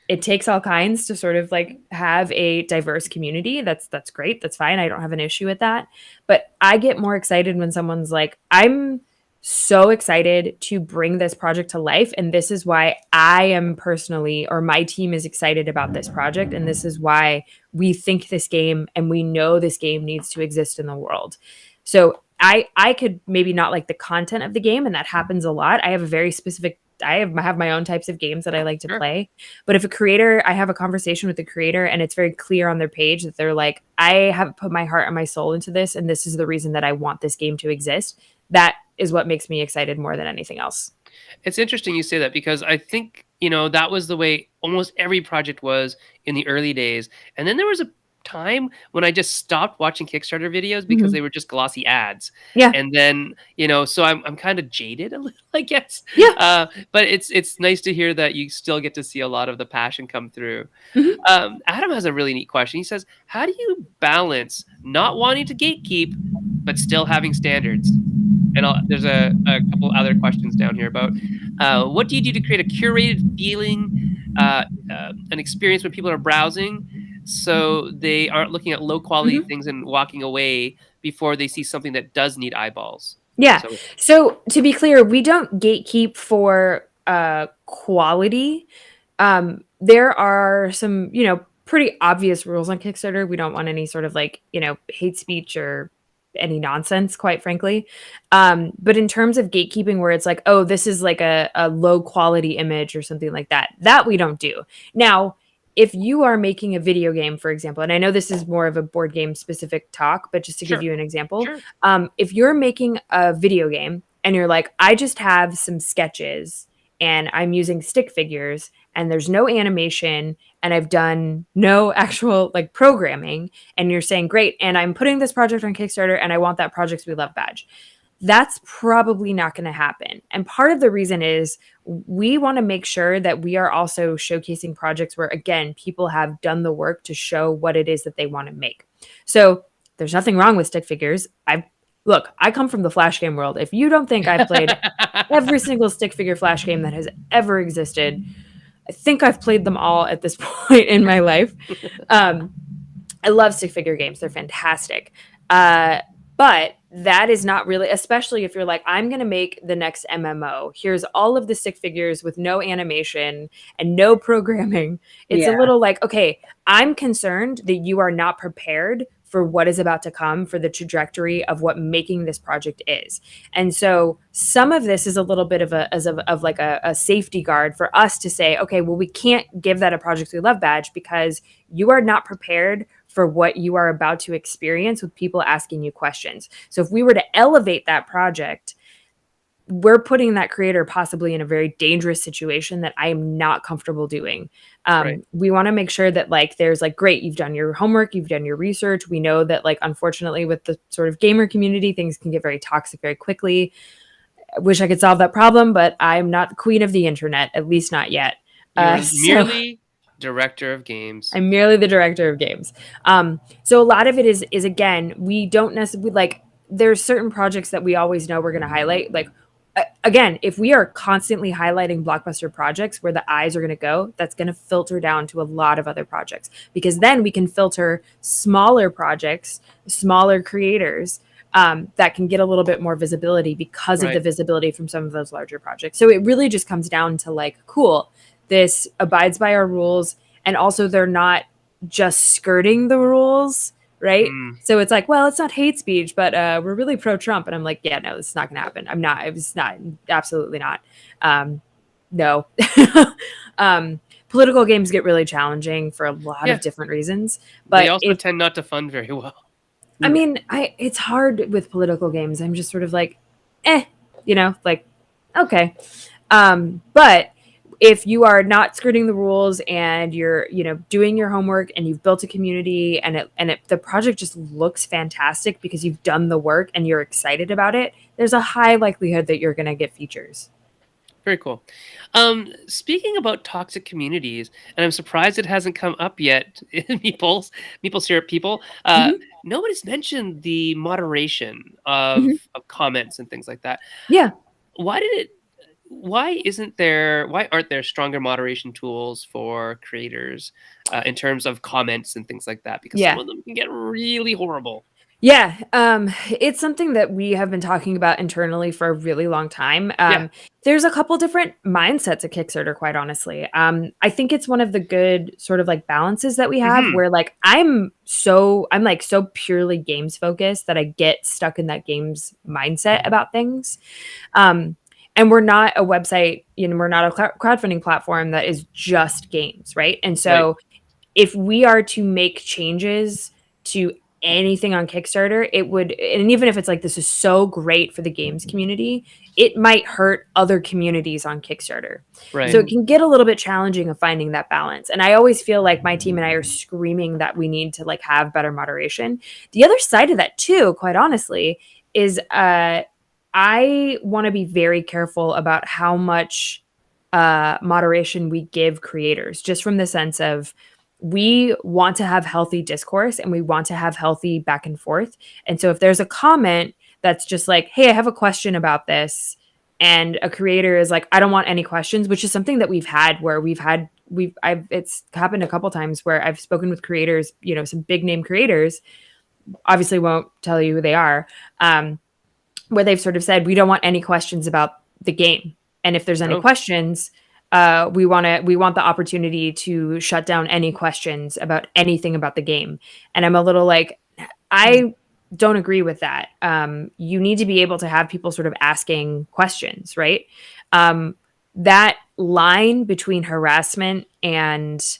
It takes all kinds to sort of like have a diverse community. That's great. That's fine. I don't have an issue with that. But I get more excited when someone's like, I'm so excited to bring this project to life. And this is why I am personally, or my team is excited about this project. And this is why we think this game and we know this game needs to exist in the world. So I could maybe not like the content of the game, and that happens a lot. I have a very specific, I have my own types of games that I like to play. But if I have a conversation with the creator and it's very clear on their page that they're like, I have put my heart and my soul into this, and this is the reason that I want this game to exist. That is what makes me excited more than anything else. It's interesting you say that, because I think, that was the way almost every project was in the early days. And then there was a time when I just stopped watching Kickstarter videos because they were just glossy ads. Yeah. And then, so I'm kind of jaded a little, I guess. Yeah. But it's nice to hear that you still get to see a lot of the passion come through. Adam has a really neat question. He says, how do you balance not wanting to gatekeep, but still having standards? And there's a couple other questions down here about what do you do to create a curated feeling, an experience when people are browsing, so they aren't looking at low quality things and walking away before they see something that does need eyeballs. Yeah. So to be clear, we don't gatekeep for quality. There are some, pretty obvious rules on Kickstarter. We don't want any sort of like, hate speech or any nonsense, quite frankly. But in terms of gatekeeping where it's like, oh, this is like a low quality image or something like that we don't do. Now, if you are making a video game, for example, and I know this is more of a board game specific talk, but just to give you an example, if you're making a video game and you're like, I just have some sketches and I'm using stick figures and there's no animation and I've done no actual like programming, and you're saying, great, and I'm putting this project on Kickstarter and I want that Projects We Love badge. That's probably not going to happen. And part of the reason is we want to make sure that we are also showcasing projects where, again, people have done the work to show what it is that they want to make. So there's nothing wrong with stick figures. I come from the Flash game world. If you don't think I've played every single stick figure Flash game that has ever existed, I think I've played them all at this point in my life. I love stick figure games. They're fantastic. But that is not really, especially if you're like, I'm going to make the next MMO. Here's all of the stick figures with no animation and no programming. It's a little like, okay, I'm concerned that you are not prepared for what is about to come, for the trajectory of what making this project is. And so some of this is a little bit of a safety guard for us to say, okay, well, we can't give that a Projects We Love badge because you are not prepared for what you are about to experience with people asking you questions. So if we were to elevate that project, we're putting that creator possibly in a very dangerous situation that I am not comfortable doing. We want to make sure that like, there's like, great, you've done your homework, you've done your research. We know that like, unfortunately with the sort of gamer community, things can get very toxic very quickly. I wish I could solve that problem, but I'm not the queen of the internet, at least not yet. Merely director of games. I'm merely the director of games. So a lot of it is again, we don't necessarily like, there's certain projects that we always know we're going to highlight. Like, again, if we are constantly highlighting blockbuster projects where the eyes are going to go, that's going to filter down to a lot of other projects, because then we can filter smaller projects, smaller creators that can get a little bit more visibility because of the visibility from some of those larger projects. So it really just comes down to like, cool, this abides by our rules. And also they're not just skirting the rules. Right. So it's like, well, it's not hate speech, but we're really pro-Trump. And I'm like, yeah, no, this is not going to happen. I'm not. It's not. Absolutely not. No. Political games get really challenging for a lot of different reasons. But they also tend not to fund very well. I mean, it's hard with political games. I'm just sort of like, like, okay. But if you are not skirting the rules and you're, doing your homework and you've built a community and the project just looks fantastic because you've done the work and you're excited about it, there's a high likelihood that you're going to get features. Very cool. Speaking about toxic communities, and I'm surprised it hasn't come up yet in Meeple Syrup people. Nobody's mentioned the moderation of comments and things like that. Yeah. Why aren't there stronger moderation tools for creators in terms of comments and things like that? Because some of them can get really horrible. Yeah, it's something that we have been talking about internally for a really long time. There's a couple different mindsets at Kickstarter, quite honestly. I think it's one of the good sort of like balances that we have where like I'm like so purely games focused that I get stuck in that games mindset about things. And we're not a website, we're not a crowdfunding platform that is just games, right? And so if we are to make changes to anything on Kickstarter, it would, and even if it's like, this is so great for the games community, it might hurt other communities on Kickstarter. Right. So it can get a little bit challenging of finding that balance. And I always feel like my team and I are screaming that we need to like have better moderation. The other side of that too, quite honestly, is I want to be very careful about how much moderation we give creators, just from the sense of, we want to have healthy discourse and we want to have healthy back and forth. And so if there's a comment that's just like, hey, I have a question about this, and a creator is like, I don't want any questions, which is something that we've had where it's happened a couple times where I've spoken with creators, some big name creators, obviously won't tell you who they are, where they've sort of said, we don't want any questions about the game. And if there's any questions, we want the opportunity to shut down any questions about anything about the game. And I'm a little like, I don't agree with that. You need to be able to have people sort of asking questions, right? That line between harassment and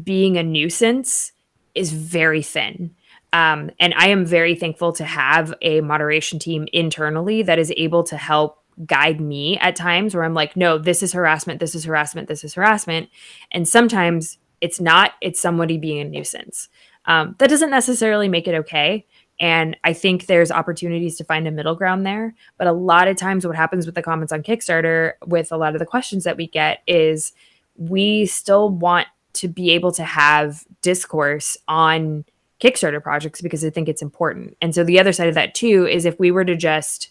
being a nuisance is very thin. And I am very thankful to have a moderation team internally that is able to help guide me at times where I'm like, no, this is harassment, this is harassment, this is harassment. And sometimes it's not, it's somebody being a nuisance. That doesn't necessarily make it okay. And I think there's opportunities to find a middle ground there. But a lot of times what happens with the comments on Kickstarter, with a lot of the questions that we get, is we still want to be able to have discourse on Kickstarter projects because I think it's important. And so the other side of that too is if we were to just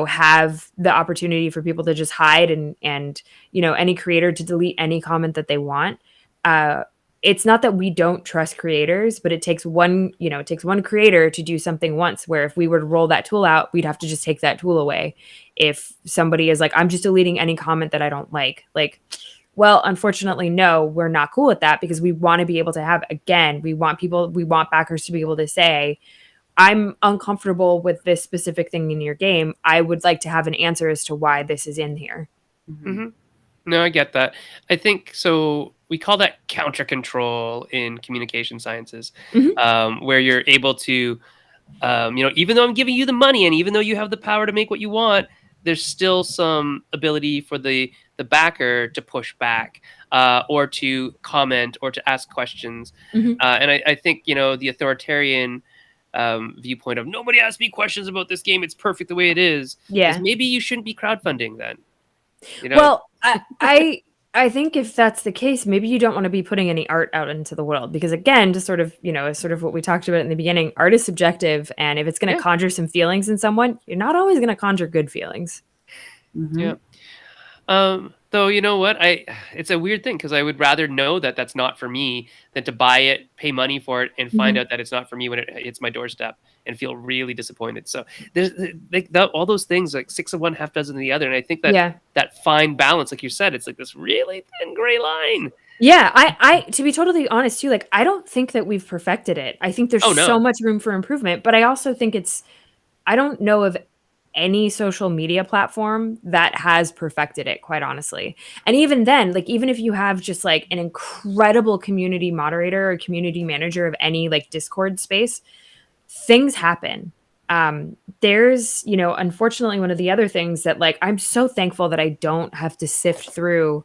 have the opportunity for people to just hide and any creator to delete any comment that they want. It's not that we don't trust creators, but it takes one creator to do something once, where if we were to roll that tool out, we'd have to just take that tool away. If somebody is like, I'm just deleting any comment that I don't like, well, unfortunately, no, we're not cool with that, because we want to be able to have, again, we want backers to be able to say, I'm uncomfortable with this specific thing in your game. I would like to have an answer as to why this is in here. Mm-hmm. No, I get that. I think so. We call that counter control in communication sciences, where you're able to, even though I'm giving you the money and even though you have the power to make what you want, there's still some ability for the backer to push back or to comment or to ask questions. And I think, the authoritarian viewpoint of nobody asked me questions about this game, it's perfect the way it is. Yeah. Maybe you shouldn't be crowdfunding then. Well, I think if that's the case, maybe you don't want to be putting any art out into the world, because again, just sort of, sort of what we talked about in the beginning, art is subjective. And if it's going to conjure some feelings in someone, you're not always going to conjure good feelings. Yeah. Though, you know what? It's a weird thing, because I would rather know that that's not for me than to buy it, pay money for it, and find out that it's not for me when it hits my doorstep and feel really disappointed. So there's all those things, like 6 of one, half dozen of the other. And I think that that fine balance, like you said, it's like this really thin gray line. Yeah, I to be totally honest too, I don't think that we've perfected it. I think there's so much room for improvement, but I also think I don't know of any social media platform that has perfected it, quite honestly. And even then, even if you have just an incredible community moderator or community manager of any Discord space, things happen. there's, unfortunately, one of the other things that, like, I'm so thankful that I don't have to sift through,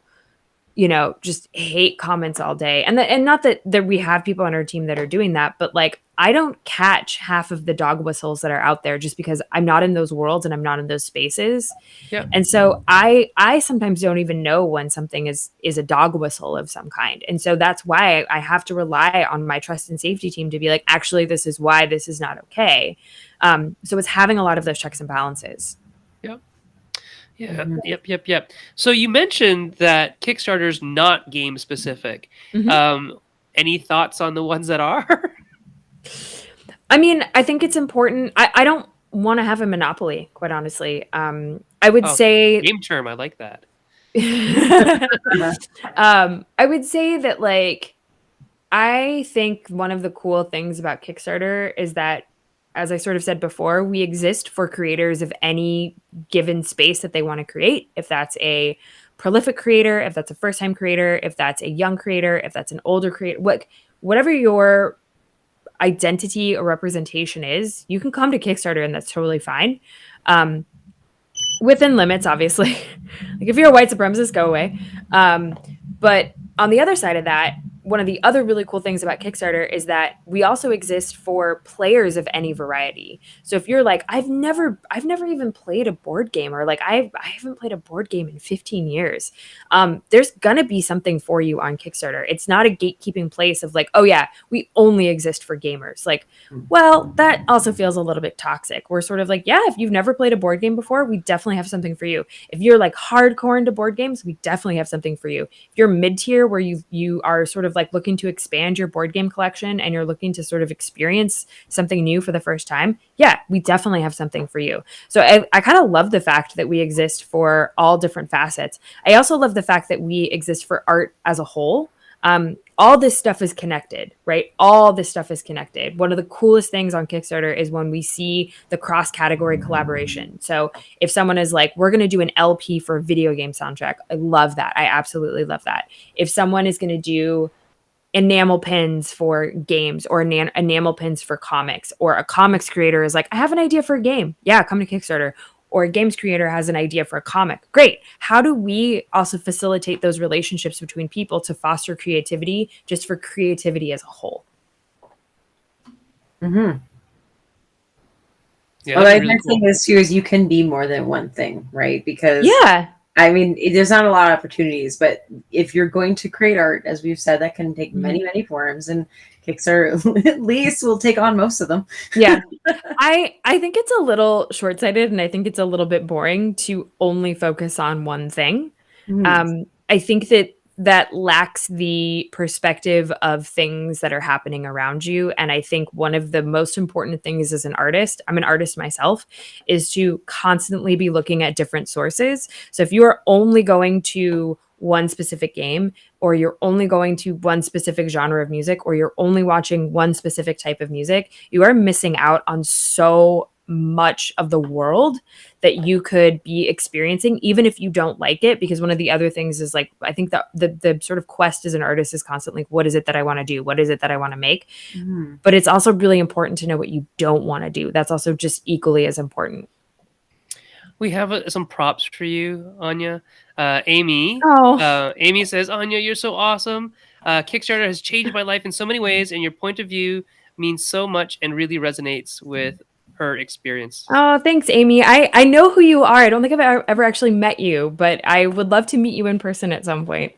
just hate comments all day. And not that we have people on our team that are doing that, but like, I don't catch half of the dog whistles that are out there just because I'm not in those worlds and I'm not in those spaces. Yeah. And so I sometimes don't even know when something is a dog whistle of some kind. And so that's why I have to rely on my trust and safety team to be like, actually, this is why this is not okay. So it's having a lot of those checks and balances. Yeah. Yep. So you mentioned that Kickstarter's not game specific. Mhm. Any thoughts on the ones that are? I mean, I think it's important. I don't want to have a monopoly, quite honestly. I would say Game term. I like that. I would say that, like, I think one of the cool things about Kickstarter is that, as I sort of said before, we exist for creators of any given space that they want to create. If that's a prolific creator, if that's a first-time creator, if that's a young creator, if that's an older creator, whatever your identity or representation is, you can come to Kickstarter and that's totally fine. Within limits, obviously. Like, if you're a white supremacist, go away. But on the other side of that, one of the other really cool things about Kickstarter is that we also exist for players of any variety. So if you're like, I've never even played a board game, or like I haven't played a board game in 15 years, there's gonna be something for you on Kickstarter. It's not a gatekeeping place of like, oh yeah, we only exist for gamers. Like, well, that also feels a little bit toxic. We're sort of like, yeah, if you've never played a board game before, we definitely have something for you. If you're like hardcore into board games, we definitely have something for you. If you're mid-tier, where you are sort of like looking to expand your board game collection and you're looking to sort of experience something new for the first time, yeah, we definitely have something for you. So I kind of love the fact that we exist for all different facets. I also love the fact that we exist for art as a whole. All this stuff is connected, right? All this stuff is connected. One of the coolest things on Kickstarter is when we see the cross-category collaboration. So if someone is like, we're going to do an LP for a video game soundtrack, I love that. I absolutely love that. If someone is going to do enamel pins for games, or enamel pins for comics, or a comics creator is like, I have an idea for a game. Yeah, come to Kickstarter. Or a games creator has an idea for a comic. Great. How do we also facilitate those relationships between people to foster creativity, just for creativity as a whole? Mm-hmm. Yeah, Well, I really think cool. this too is you can be more than one thing, right? Because Yeah. I mean, there's not a lot of opportunities, but if you're going to create art, as we've said, that can take many, many forms, and Kickstarter at least will take on most of them. Yeah. I think it's a little short-sighted, and I think it's a little bit boring to only focus on one thing. I think that lacks the perspective of things that are happening around you. And I think one of the most important things as an artist, I'm an artist myself, is to constantly be looking at different sources. So if you are only going to one specific game, or you're only going to one specific genre of music, or you're only watching one specific type of music, you are missing out on so much of the world that you could be experiencing, even if you don't like it. Because one of the other things is, like, I think that the sort of quest as an artist is constantly, what is it that I want to do? What is it that I want to make? But it's also really important to know what you don't want to do. That's also just equally as important. We have some props for you, Anya. Amy. Oh. Amy says, Anya, you're so awesome. Kickstarter has changed my life in so many ways, and your point of view means so much and really resonates with her experience. Oh, thanks, Amy. I know who you are. I don't think I've ever actually met you, but I would love to meet you in person at some point.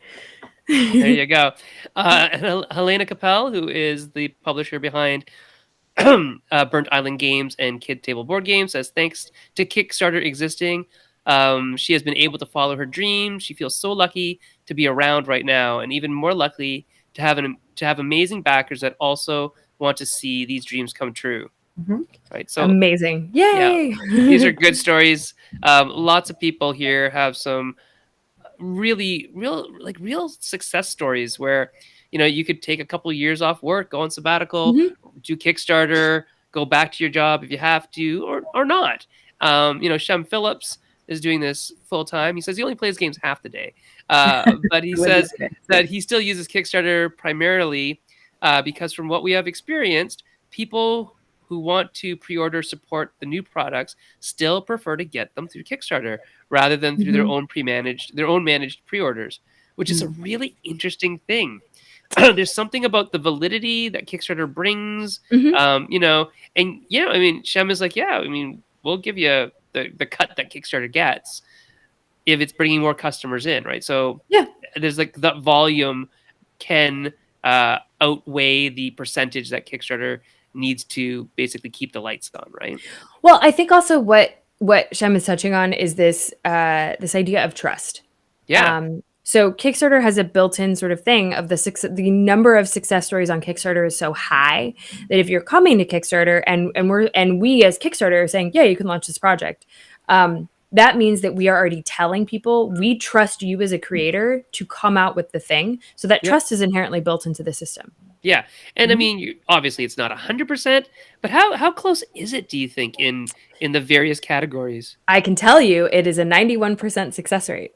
There you go. And Helena Capel, who is the publisher behind Burnt Island Games and Kid Table Board Games, says, thanks to Kickstarter existing, she has been able to follow her dream. She feels so lucky to be around right now, and even more lucky to have amazing backers that also want to see these dreams come true. Right. So amazing. Yay. Yeah, these are good stories. Lots of people here have some real success stories where, you could take a couple of years off work, go on sabbatical, do Kickstarter, go back to your job if you have to, or not. Shem Phillips is doing this full time. He says he only plays games half the day, but he says that he still uses Kickstarter primarily because, from what we have experienced, people who want to pre-order support the new products still prefer to get them through Kickstarter rather than through their own managed pre-orders, which is a really interesting thing. There's something about the validity that Kickstarter brings, you know, and I mean, Shem is like, yeah, I mean, we'll give you the cut that Kickstarter gets if it's bringing more customers in, right? So there's like that volume can outweigh the percentage that Kickstarter needs to basically keep the lights on, right? Well, I think also what Shem is touching on is this this idea of trust. Yeah. So Kickstarter has a built-in sort of thing of the number of success stories on Kickstarter is so high that if you're coming to Kickstarter and we as Kickstarter are saying, yeah, you can launch this project, that means that we are already telling people we trust you as a creator to come out with the thing. So that trust is inherently built into the system. Yeah. And I mean, obviously it's not 100%, but how close is it, do you think, in the various categories? I can tell you it is a 91% success rate.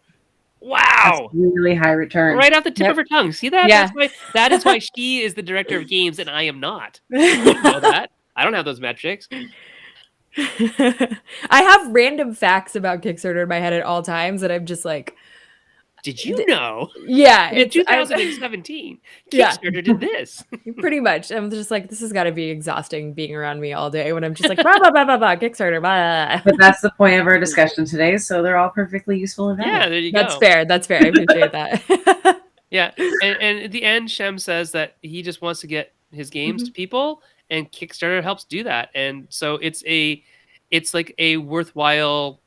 Wow. That's really high return. Right off the tip of her tongue. See that? Yeah. That is why she is the director of games and I am not. I don't know that. I don't have those metrics. I have random facts about Kickstarter in my head at all times, and I'm just like, did you know? Yeah, in 2017, Kickstarter did this. Pretty much. I'm just like, this has got to be exhausting being around me all day when I'm just like, blah, blah, blah, blah, blah, Kickstarter, blah. But that's the point of our discussion today, so they're all perfectly useful and valid. Yeah, there you go. That's fair. That's fair. I appreciate that. Yeah, and at the end, Shem says that he just wants to get his games to people, and Kickstarter helps do that. And so it's like a worthwhile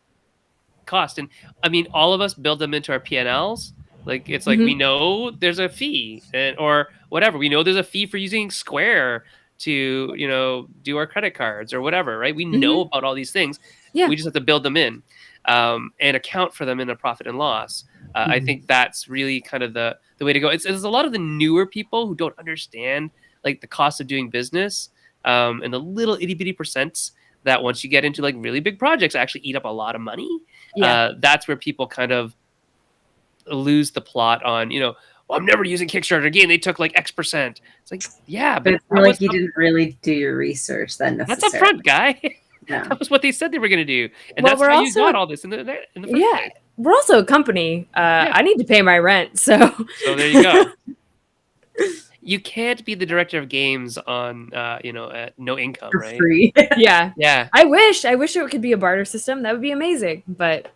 cost. And I mean, all of us build them into our P&Ls. Like it's like we know there's a fee or whatever. We know there's a fee for using Square to do our credit cards or whatever, right? We know about all these things. Yeah. We just have to build them in and account for them in a profit and loss. I think that's really kind of the way to go. It's a lot of the newer people who don't understand like the cost of doing business and the little itty bitty percents that once you get into like really big projects actually eat up a lot of money. Yeah. That's where people kind of lose the plot on, well, I'm never using Kickstarter again. They took like X%. It's like, yeah, but it's like you didn't really do your research then necessarily. That's upfront, guy. Yeah. That was what they said they were going to do. And that's how you got all this in the first place. We're also a company. I need to pay my rent. So there you go. You can't be the director of games on, no income, For right? free. yeah. Yeah. I wish it could be a barter system. That would be amazing. But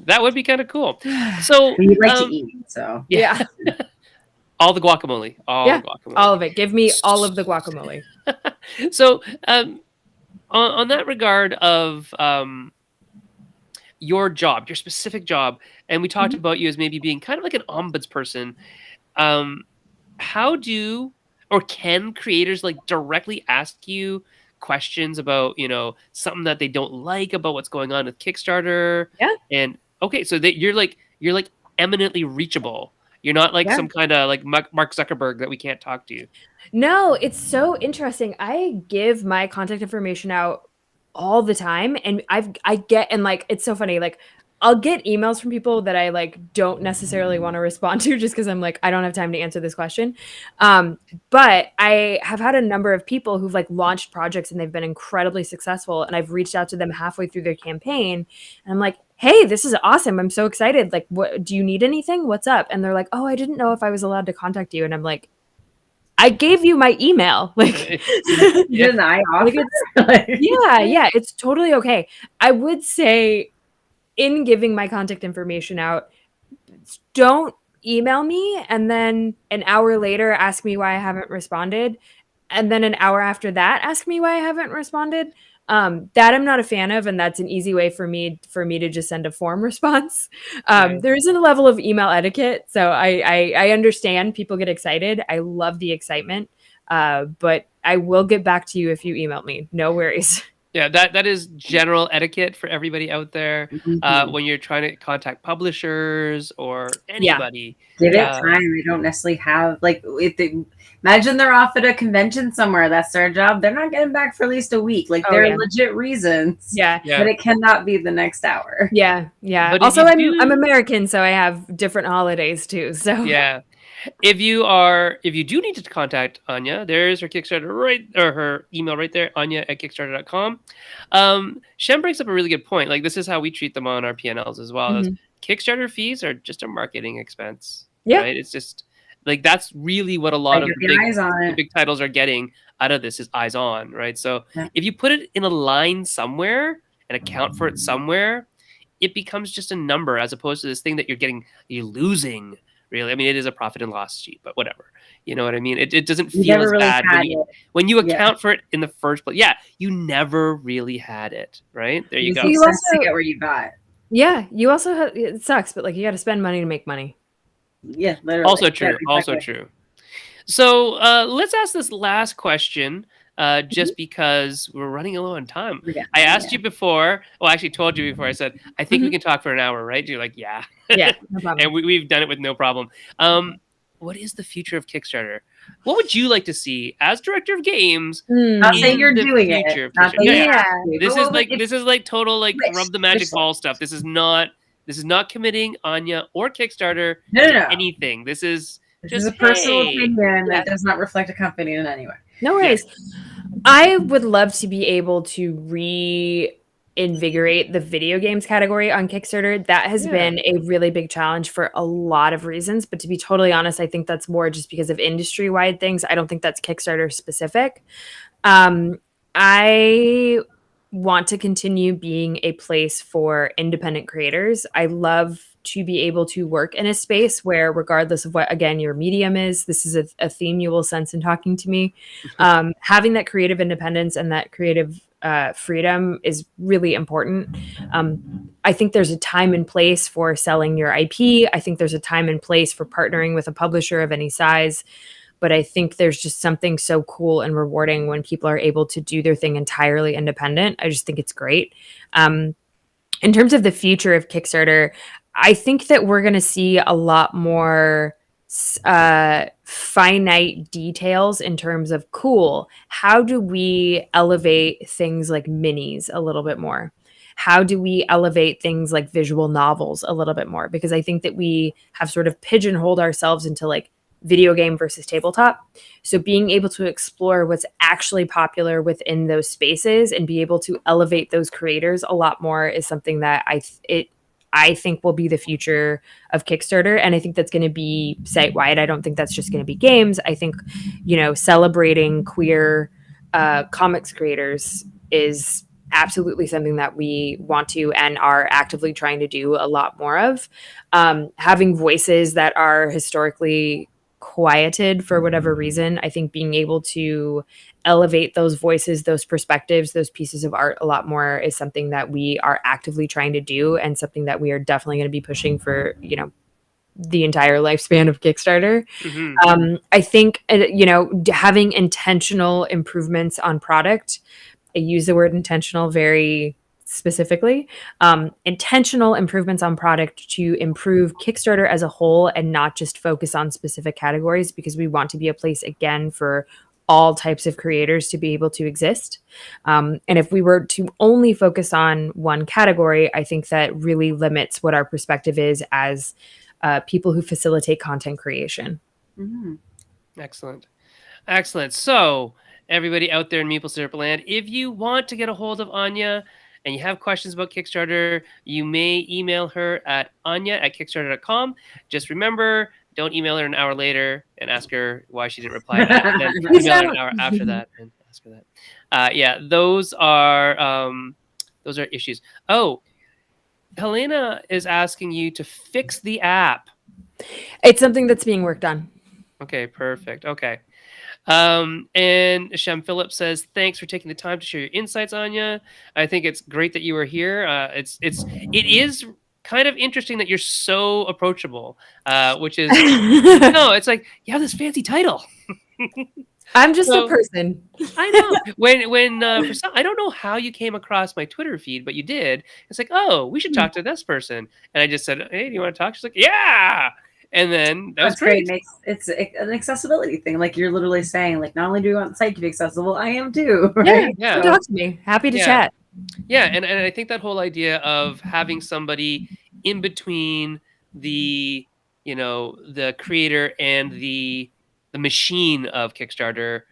that would be kind of cool. So we like to eat, so yeah. All the guacamole. All the guacamole. All of it. Give me all of the guacamole. So on that regard of your job, your specific job, and we talked about you as maybe being kind of like an ombudsperson. How do or can creators like directly ask you questions about something that they don't like about what's going on with Kickstarter? Yeah. And okay, so that you're like eminently reachable. You're not like some kind of like Mark Zuckerberg that we can't talk to. No, it's so interesting. I give my contact information out all the time, and I get, and like it's so funny, like I'll get emails from people that I like don't necessarily want to respond to just because I'm like, I don't have time to answer this question. But I have had a number of people who've like launched projects and they've been incredibly successful, and I've reached out to them halfway through their campaign and I'm like, hey, this is awesome. I'm so excited. Like, what do you need anything? What's up? And they're like, oh, I didn't know if I was allowed to contact you. And I'm like, I gave you my email. Like, didn't I offer? Yeah, it's totally okay. I would say in giving my contact information out, don't email me and then an hour later ask me why I haven't responded. And then an hour after that, ask me why I haven't responded. That I'm not a fan of, and that's an easy way for me to just send a form response. There isn't a level of email etiquette, so I understand people get excited. I love the excitement, but I will get back to you if you email me. No worries. Yeah, that is general etiquette for everybody out there. When you're trying to contact publishers or anybody. Give it time. They don't necessarily have, like, imagine they're off at a convention somewhere. That's their job. They're not getting back for at least a week. Like, there are legit reasons. Yeah. But it cannot be the next hour. Yeah. But also, I'm American, so I have different holidays too. So yeah. If you do need to contact Anya, there's her Kickstarter or her email right there, anya@kickstarter.com. Shem brings up a really good point. Like, this is how we treat them on our P&Ls as well. As Kickstarter fees are just a marketing expense, right? It's just like, that's really what a lot of the big titles are getting out of this is eyes on, right? So if you put it in a line somewhere and account for it somewhere, it becomes just a number as opposed to this thing that you're losing. Really, I mean, it is a profit and loss sheet, but whatever. You know what I mean? It doesn't feel as bad when you account for it in the first place. Yeah, you never really had it, right? There you go. You also get where you got. Yeah, you also have, it sucks, but like you got to spend money to make money. Yeah, literally. Also true. Also true. So let's ask this last question. Just because we're running low on time. I asked you before, well, I actually told you before, I said, I think we can talk for an hour, right? You're like, yeah. Yeah, no problem. And we've done it with no problem. What is the future of Kickstarter? What would you like to see as director of games? Not saying you're doing it. This is like total like rub the magic ball stuff. This is not committing Anya or Kickstarter to anything. This is a personal opinion that does not reflect a company in any way. No worries. I would love to be able to reinvigorate the video games category on Kickstarter. That has been a really big challenge for a lot of reasons. But to be totally honest, I think that's more just because of industry-wide things. I don't think that's Kickstarter specific. I want to continue being a place for independent creators. I love to be able to work in a space where, regardless of what, again, your medium is, this is a theme you will sense in talking to me, having that creative independence and that creative freedom is really important. I think there's a time and place for selling your IP. I think there's a time and place for partnering with a publisher of any size. But I think there's just something so cool and rewarding when people are able to do their thing entirely independent. I just think it's great. In terms of the future of Kickstarter, I think that we're going to see a lot more finite details in terms of, cool, how do we elevate things like minis a little bit more? How do we elevate things like visual novels a little bit more? Because I think that we have sort of pigeonholed ourselves into like video game versus tabletop. So being able to explore what's actually popular within those spaces and be able to elevate those creators a lot more is something that I think will be the future of Kickstarter. And I think that's going to be site-wide. I don't think that's just going to be games. I think, celebrating queer comics creators is absolutely something that we want to and are actively trying to do a lot more of. Having voices that are historically quieted for whatever reason, I think being able to elevate those voices, those perspectives, those pieces of art a lot more is something that we are actively trying to do and something that we are definitely going to be pushing for, the entire lifespan of Kickstarter. Mm-hmm. I think, having intentional improvements on product, I use the word intentional very specifically, intentional improvements on product to improve Kickstarter as a whole and not just focus on specific categories, because we want to be a place again for all types of creators to be able to exist. And if we were to only focus on one category, I think that really limits what our perspective is as people who facilitate content creation. Mm-hmm. Excellent. So everybody out there in Maple Syrup Land, if you want to get a hold of Anya and you have questions about Kickstarter, you may email her at anya@kickstarter.com. Just remember, don't email her an hour later and ask her why she didn't reply back. And then email her an hour after that and ask her that. Those are issues. Oh, Helena is asking you to fix the app. It's something that's being worked on. Okay, perfect. Okay. And Shem Phillips says, thanks for taking the time to share your insights, Anya. I think it's great that you were here. It is kind of interesting that you're so approachable, which is, no, it's like, you have this fancy title. I'm just a person. I know. When for some, I don't know how you came across my Twitter feed, but you did. It's like, oh, we should talk to this person. And I just said, hey, do you want to talk? She's like, yeah. And then that's great. It's an accessibility thing. Like you're literally saying, like, not only do you want the site to be accessible, I am too. Right? Yeah. Talk to me. Happy to chat. Yeah, and I think that whole idea of having somebody in between the the creator and the machine of Kickstarter,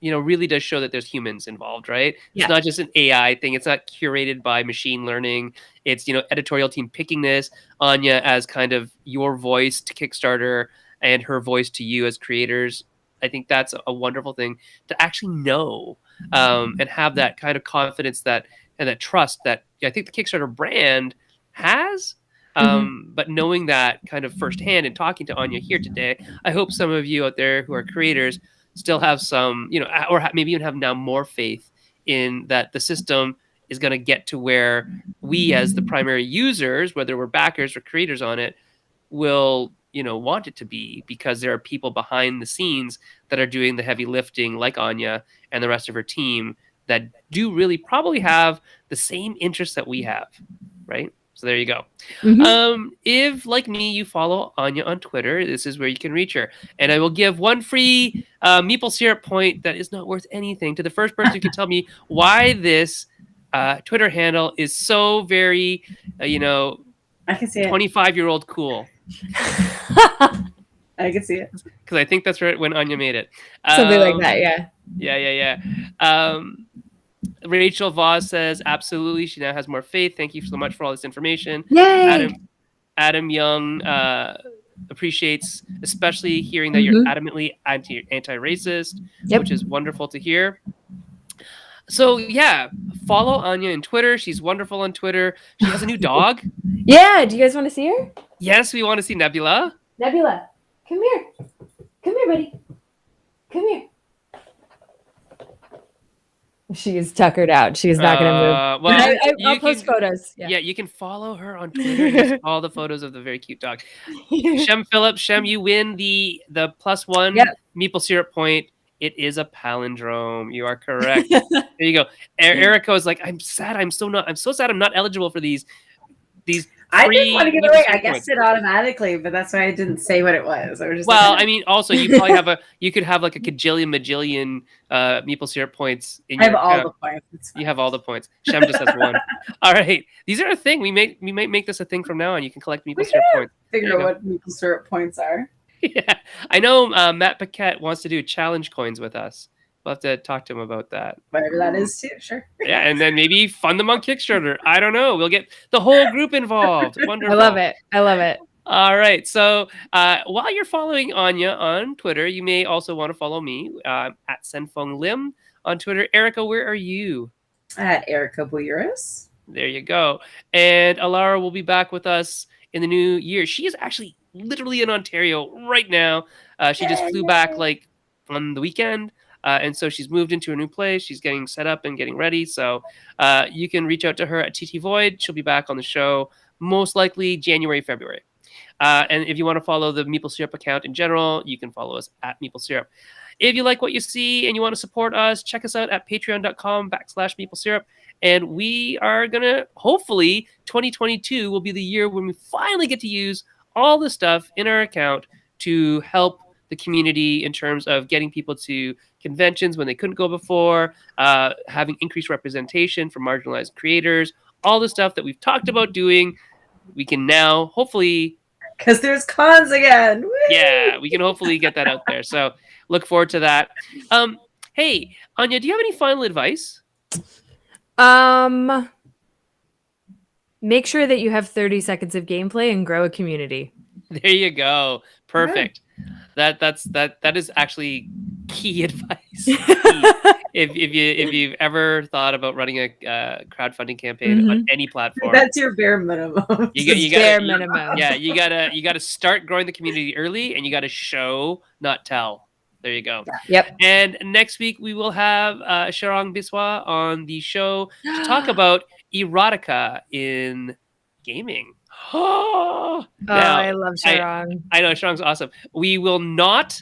really does show that there's humans involved, right? Yeah. It's not just an AI thing. It's not curated by machine learning. It's, editorial team picking this, Anya as kind of your voice to Kickstarter and her voice to you as creators. I think that's a wonderful thing to actually know, and have that kind of confidence and that trust that I think the Kickstarter brand has. But knowing that kind of firsthand and talking to Anya here today, I hope some of you out there who are creators still have some, or maybe even have now more faith in that the system is going to get to where we as the primary users, whether we're backers or creators on it, will, want it to be, because there are people behind the scenes that are doing the heavy lifting, like Anya and the rest of her team, that do really probably have the same interests that we have, right? So there you go. If, like me, you follow Anya on Twitter, this is where you can reach her. And I will give one free maple syrup point that is not worth anything to the first person who can tell me why this Twitter handle is so very, I can see it. 25-year-old cool. I can see it. Because I think that's right when Anya made it. Something like that, yeah. Yeah. Rachel Voss says, absolutely, she now has more faith. Thank you so much for all this information. Yay! Adam Young appreciates, especially hearing that you're adamantly anti-racist, which is wonderful to hear. So yeah, follow Anya on Twitter. She's wonderful on Twitter. She has a new dog. Yeah, do you guys want to see her? Yes, we want to see Nebula. Nebula, come here. Come here, buddy. Come here. She is tuckered out. She is not going to move. Well, I'll post photos. Yeah, you can follow her on Twitter and see all the photos of the very cute dog. Shem Phillips, you win the +1 maple syrup point. It is a palindrome. You are correct. There you go. Erica was like, I'm sad. I'm so sad. I'm not eligible for these. I didn't want to give it away. I guessed it automatically, but that's why I didn't say what it was. I was just also you probably you could have like a majillion maple syrup points in your all the points. You have all the points. Shem just has one. All right. These are a thing. We might make this a thing from now on. You can collect maple syrup points. Figure out what maple syrup points are. Yeah. I know Matt Paquette wants to do challenge coins with us. We'll have to talk to him about that. Whatever that is too, sure. Yeah, and then maybe fund them on Kickstarter. I don't know. We'll get the whole group involved. Wonderful. I love it. All right. So while you're following Anya on Twitter, you may also want to follow me at Senfeng Lim on Twitter. Erica, where are you? At Erica Bouyeris. There you go. And Alara will be back with us in the new year. She is actually literally in Ontario right now. She just flew back like on the weekend. And so she's moved into a new place. She's getting set up and getting ready. So you can reach out to her at TT Void. She'll be back on the show most likely January, February. And if you want to follow the Maple Syrup account in general, you can follow us at Maple Syrup. If you like what you see and you want to support us, check us out at patreon.com/Maple Syrup. And we are going to, hopefully, 2022 will be the year when we finally get to use all the stuff in our account to help the community in terms of getting people to conventions when they couldn't go before, having increased representation for marginalized creators, all the stuff that we've talked about doing. We can now hopefully, because there's cons again. Woo! Yeah, we can hopefully get that out there. So look forward to that. Hey, Anya, do you have any final advice? Make sure that you have 30 seconds of gameplay and grow a community. There you go. Perfect. Yeah. That is actually key advice. if you've ever thought about running a crowdfunding campaign on any platform, that's your bare minimum. You minimum. Yeah, you gotta start growing the community early, and you gotta show, not tell. There you go. Yep. And next week we will have Sharang Biswa on the show to talk about erotica in gaming. Now, I love Sharang. I know Sharang's awesome. We will not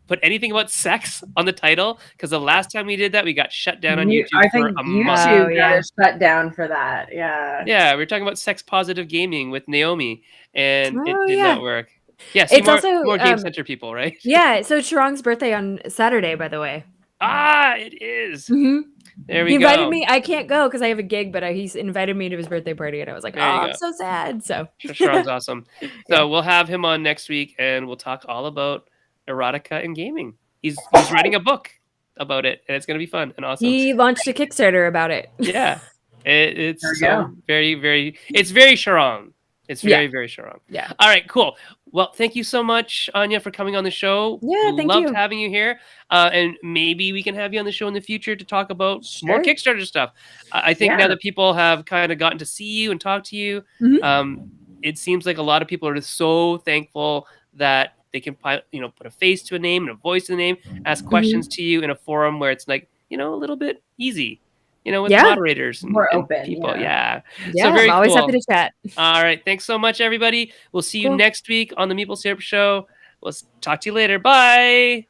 put anything about sex on the title because the last time we did that, we got shut down on YouTube for a month. YouTube got shut down for that. Yeah. Yeah, we were talking about sex positive gaming with Naomi, and it did not work. Yeah, it's also more Game Center people, right? Yeah. So Sharang's birthday on Saturday, by the way. It is. Mhm. There we He go. invited me. I can't go because I have a gig, but he's invited me to his birthday party, and I was like, There you I'm go. so sad. So Sharon's awesome. So Yeah. we'll have him on next week, and we'll talk all about erotica and gaming. He's writing a book about it, and it's going to be fun and awesome. he launched a Kickstarter about it. Yeah, it's There we so go. very, very. It's very Sharon. It's very, very Sharon. Yeah. All right, cool. Well, thank you so much, Anya, for coming on the show. Yeah, thank Loved you. having you here. And maybe we can have you on the show in the future to talk about more Sure. Kickstarter stuff. I think now Yeah. that people have kind of gotten to see you and talk to you, Mhm. it seems like a lot of people are just so thankful that they can put a face to a name and a voice to the name, ask questions to you in a forum where it's like, a little bit easy, with Yeah. moderators and, More and open, people. yeah. Yeah, So very I'm always cool. happy to chat. All right. Thanks so much, everybody. We'll see you Cool. next week on the Meeple Syrup Show. We'll talk to you later. Bye.